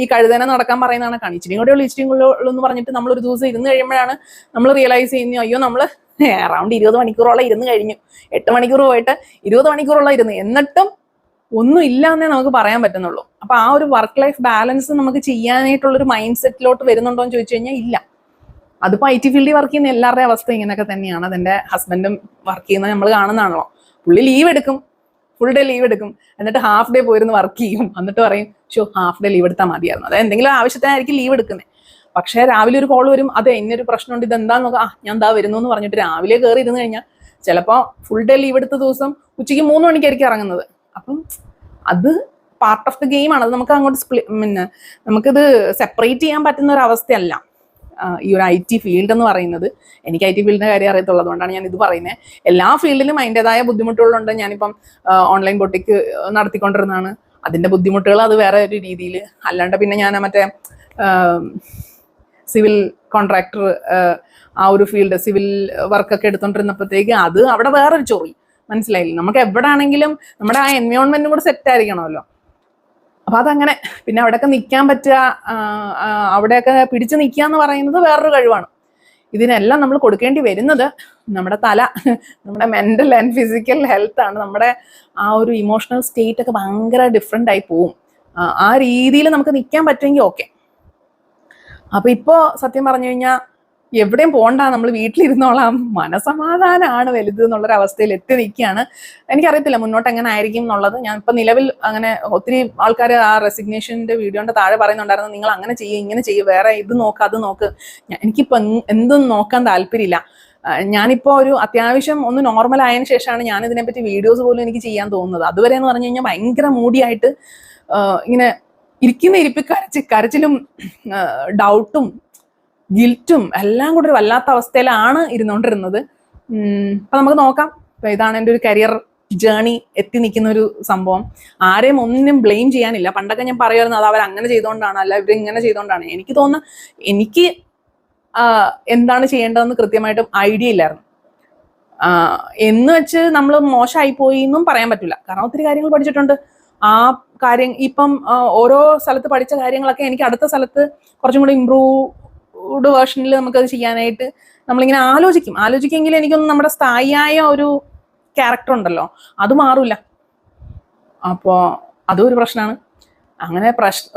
ഈ കഴുതനെ നടക്കാൻ പറയുന്നതാണ് കാണി, ഇച്ചിരിയും കൂടെ ഉള്ളൂ എന്ന് പറഞ്ഞിട്ട് നമ്മളൊരു ദിവസം ഇരുന്ന് കഴിയുമ്പോഴാണ് നമ്മൾ റിയലൈസ് ചെയ്യുന്നത്, അയ്യോ നമ്മൾ അറൗണ്ട് 20 മണിക്കൂറോളം ഇരുന്ന് കഴിഞ്ഞു. 8 മണിക്കൂർ പോയിട്ട് 20 മണിക്കൂറോളം ഇരുന്ന്, എന്നിട്ടും ഒന്നും ഇല്ല എന്നേ നമുക്ക് പറയാൻ പറ്റുന്നുള്ളൂ. അപ്പൊ ആ ഒരു വർക്ക് ലൈഫ് ബാലൻസ് നമുക്ക് ചെയ്യാനായിട്ടുള്ളൊരു മൈൻഡ് സെറ്റിലോട്ട് വരുന്നുണ്ടോ എന്ന് ചോദിച്ചു കഴിഞ്ഞാൽ ഇല്ല. അതിപ്പോൾ IT ഫീൽഡിൽ വർക്ക് ചെയ്യുന്ന എല്ലാവരുടെയും അവസ്ഥ ഇങ്ങനെയൊക്കെ തന്നെയാണ്. അതെൻ്റെ ഹസ്ബൻഡും വർക്ക് ചെയ്യുന്നത് നമ്മൾ കാണുന്നതാണല്ലോ. പുള്ളി ലീവ് എടുക്കും, ഫുൾ ഡേ ലീവ് എടുക്കും, എന്നിട്ട് ഹാഫ് ഡേ പോയിരുന്ന് വർക്ക് ചെയ്യും, എന്നിട്ട് പറയും ഹാഫ് ഡേ ലീവ് എടുത്താൽ മതിയായിരുന്നു. അത് എന്തെങ്കിലും ആവശ്യത്തിനായിരിക്കും ലീവ് എടുക്കുന്നത്. പക്ഷേ രാവിലെ ഒരു കോൾ വരും, അതെ ഇന്നൊരു പ്രശ്നമുണ്ട്, ഇതെന്താന്ന് നോക്കാം, ഞാൻ ദാ വരുന്നു എന്ന് പറഞ്ഞിട്ട് രാവിലെ കയറി ഇരുന്ന് കഴിഞ്ഞാൽ ചിലപ്പോൾ ഫുൾ ഡേ ലീവ് എടുത്ത ദിവസം ഉച്ചയ്ക്ക് 3 മണിക്കായിരിക്കും ഇറങ്ങുന്നത്. അപ്പം അത് പാർട്ട് ഓഫ് ദി ഗെയിമാണ്. അത് നമുക്ക് അങ്ങോട്ട് പിന്നെ നമുക്കിത് സെപ്പറേറ്റ് ചെയ്യാൻ പറ്റുന്ന ഒരു അവസ്ഥയല്ല ഈ ഒരു IT ഫീൽഡ് എന്ന് പറയുന്നത്. എനിക്ക് IT ഫീൽഡിന്റെ കാര്യം അറിയത്തുള്ളതുകൊണ്ടാണ് ഞാൻ ഇത് പറയുന്നത്. എല്ലാ ഫീൽഡിലും അതിൻ്റെതായ ബുദ്ധിമുട്ടുകളുണ്ട്. ഞാനിപ്പം ഓൺലൈൻ ബൊട്ടിക്ക് നടത്തിക്കൊണ്ടിരുന്നതാണ്. അതിൻ്റെ ബുദ്ധിമുട്ടുകൾ അത് വേറെ ഒരു രീതിയിൽ. അല്ലാണ്ട് പിന്നെ ഞാൻ മറ്റേ സിവിൽ കോൺട്രാക്ടർ ആ ഒരു ഫീൽഡ് സിവിൽ വർക്കൊക്കെ എടുത്തോണ്ടിരുന്നപ്പോഴത്തേക്ക് അത് അവിടെ വേറൊരു ചൊറി. മനസ്സിലായില്ലേ? നമുക്ക് എവിടെ ആണെങ്കിലും നമ്മുടെ ആ എൻവയോൺമെന്റും കൂടെ സെറ്റ് ആയിരിക്കണമല്ലോ. അപ്പൊ അതങ്ങനെ. പിന്നെ അവിടെയൊക്കെ നിൽക്കാൻ പറ്റുക, അവിടെയൊക്കെ പിടിച്ചു നിൽക്കുക എന്ന് പറയുന്നത് വേറൊരു കഴിവാണ്. ഇതിനെല്ലാം നമ്മൾ കൊടുക്കേണ്ടി വരുന്നത് നമ്മുടെ തല, നമ്മുടെ മെന്റൽ ആൻഡ് ഫിസിക്കൽ ഹെൽത്ത് ആണ്. നമ്മുടെ ആ ഒരു ഇമോഷണൽ സ്റ്റേറ്റ് ഒക്കെ ഭയങ്കര ഡിഫറെൻ്റ് ആയി പോവും. ആ രീതിയിൽ നമുക്ക് നിൽക്കാൻ പറ്റുമെങ്കിൽ ഓക്കെ. അപ്പൊ ഇപ്പോ സത്യം പറഞ്ഞു കഴിഞ്ഞാൽ എവിടെയും പോകണ്ട, നമ്മൾ വീട്ടിലിരുന്നോളാം, മനസമാധാനമാണ് വലുത് എന്നുള്ളൊരവസ്ഥയിൽ എത്തി നിൽക്കുകയാണ്. എനിക്കറിയത്തില്ല മുന്നോട്ട് എങ്ങനെ ആയിരിക്കും എന്നുള്ളത്. ഞാൻ ഇപ്പം നിലവിൽ അങ്ങനെ ഒത്തിരി ആൾക്കാർ ആ റെസിഗ്നേഷൻ്റെ വീഡിയോൻ്റെ താഴെ പറയുന്നുണ്ടായിരുന്നു, നിങ്ങൾ അങ്ങനെ ചെയ്യും ഇങ്ങനെ ചെയ്യും, വേറെ ഇത് നോക്ക് അത് നോക്ക്. എനിക്കിപ്പോൾ എന്തും നോക്കാൻ താല്പര്യമില്ല. ഞാനിപ്പോൾ ഒരു അത്യാവശ്യം ഒന്ന് നോർമൽ ആയതിനു ശേഷമാണ് ഞാൻ ഇതിനെപ്പറ്റി വീഡിയോസ് പോലും എനിക്ക് ചെയ്യാൻ തോന്നുന്നത്. അതുവരെ എന്ന് പറഞ്ഞു കഴിഞ്ഞാൽ ഭയങ്കര മൂടിയായിട്ട് ഇങ്ങനെ ഇരിക്കുന്ന ഇരിപ്പ് കരച്ചിലും ഡൗട്ടും ഗിൽറ്റും എല്ലാം കൂടെ ഒരു വല്ലാത്ത അവസ്ഥയിലാണ് ഇരുന്നുകൊണ്ടിരുന്നത്. അപ്പൊ നമുക്ക് നോക്കാം. ഇതാണ് എൻ്റെ ഒരു കരിയർ ജേണി എത്തി നിൽക്കുന്ന ഒരു സംഭവം. ആരെയും ഒന്നിനും ബ്ലെയിം ചെയ്യാനില്ല. പണ്ടൊക്കെ ഞാൻ പറയുമായിരുന്നു അത് അവരങ്ങനെ ചെയ്തുകൊണ്ടാണ്, അല്ല ഇവരിങ്ങനെ ചെയ്തുകൊണ്ടാണ്. എനിക്ക് തോന്നുന്നു എനിക്ക് എന്താണ് ചെയ്യേണ്ടതെന്ന് കൃത്യമായിട്ടും ഐഡിയ ഇല്ലായിരുന്നു. എന്ന് വെച്ച് നമ്മൾ മോശമായി പോയി എന്നും പറയാൻ പറ്റില്ല. കാരണം ഒത്തിരി കാര്യങ്ങൾ പഠിച്ചിട്ടുണ്ട്. ആ കാര്യം ഇപ്പം ഓരോ സ്ഥലത്ത് പഠിച്ച കാര്യങ്ങളൊക്കെ എനിക്ക് അടുത്ത സ്ഥലത്ത് കുറച്ചും കൂടി ഇമ്പ്രൂവ്ഡ് വേർഷനിൽ നമുക്കത് ചെയ്യാനായിട്ട് നമ്മളിങ്ങനെ ആലോചിക്കെങ്കിൽ എനിക്കൊന്നും നമ്മുടെ സ്ഥായിയായ ഒരു ക്യാരക്ടർ ഉണ്ടല്ലോ അത് മാറില്ല. അപ്പോൾ അതും ഒരു പ്രശ്നമാണ്. അങ്ങനെ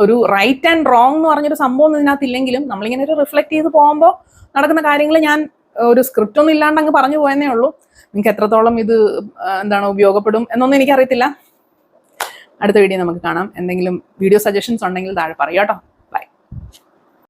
ഒരു റൈറ്റ് ആൻഡ് റോങ് എന്ന് പറഞ്ഞൊരു സംഭവം ഇതിനകത്ത് ഇല്ലെങ്കിലും നമ്മളിങ്ങനെ ഒരു റിഫ്ലക്ട് ചെയ്ത് പോകുമ്പോൾ നടക്കുന്ന കാര്യങ്ങൾ ഞാൻ ഒരു സ്ക്രിപ്റ്റ് ഒന്നും ഇല്ലാണ്ട് അങ്ങ് പറഞ്ഞു പോയെന്നേ ഉള്ളൂ. നിങ്ങൾക്ക് എത്രത്തോളം ഇത് ഉപയോഗപ്പെടും എന്നൊന്നും എനിക്കറിയത്തില്ല. അടുത്ത വീഡിയോ നമുക്ക് കാണാം. എന്തെങ്കിലും വീഡിയോ സജഷൻസ് ഉണ്ടെങ്കിൽ താഴെ പറയാം കേട്ടോ.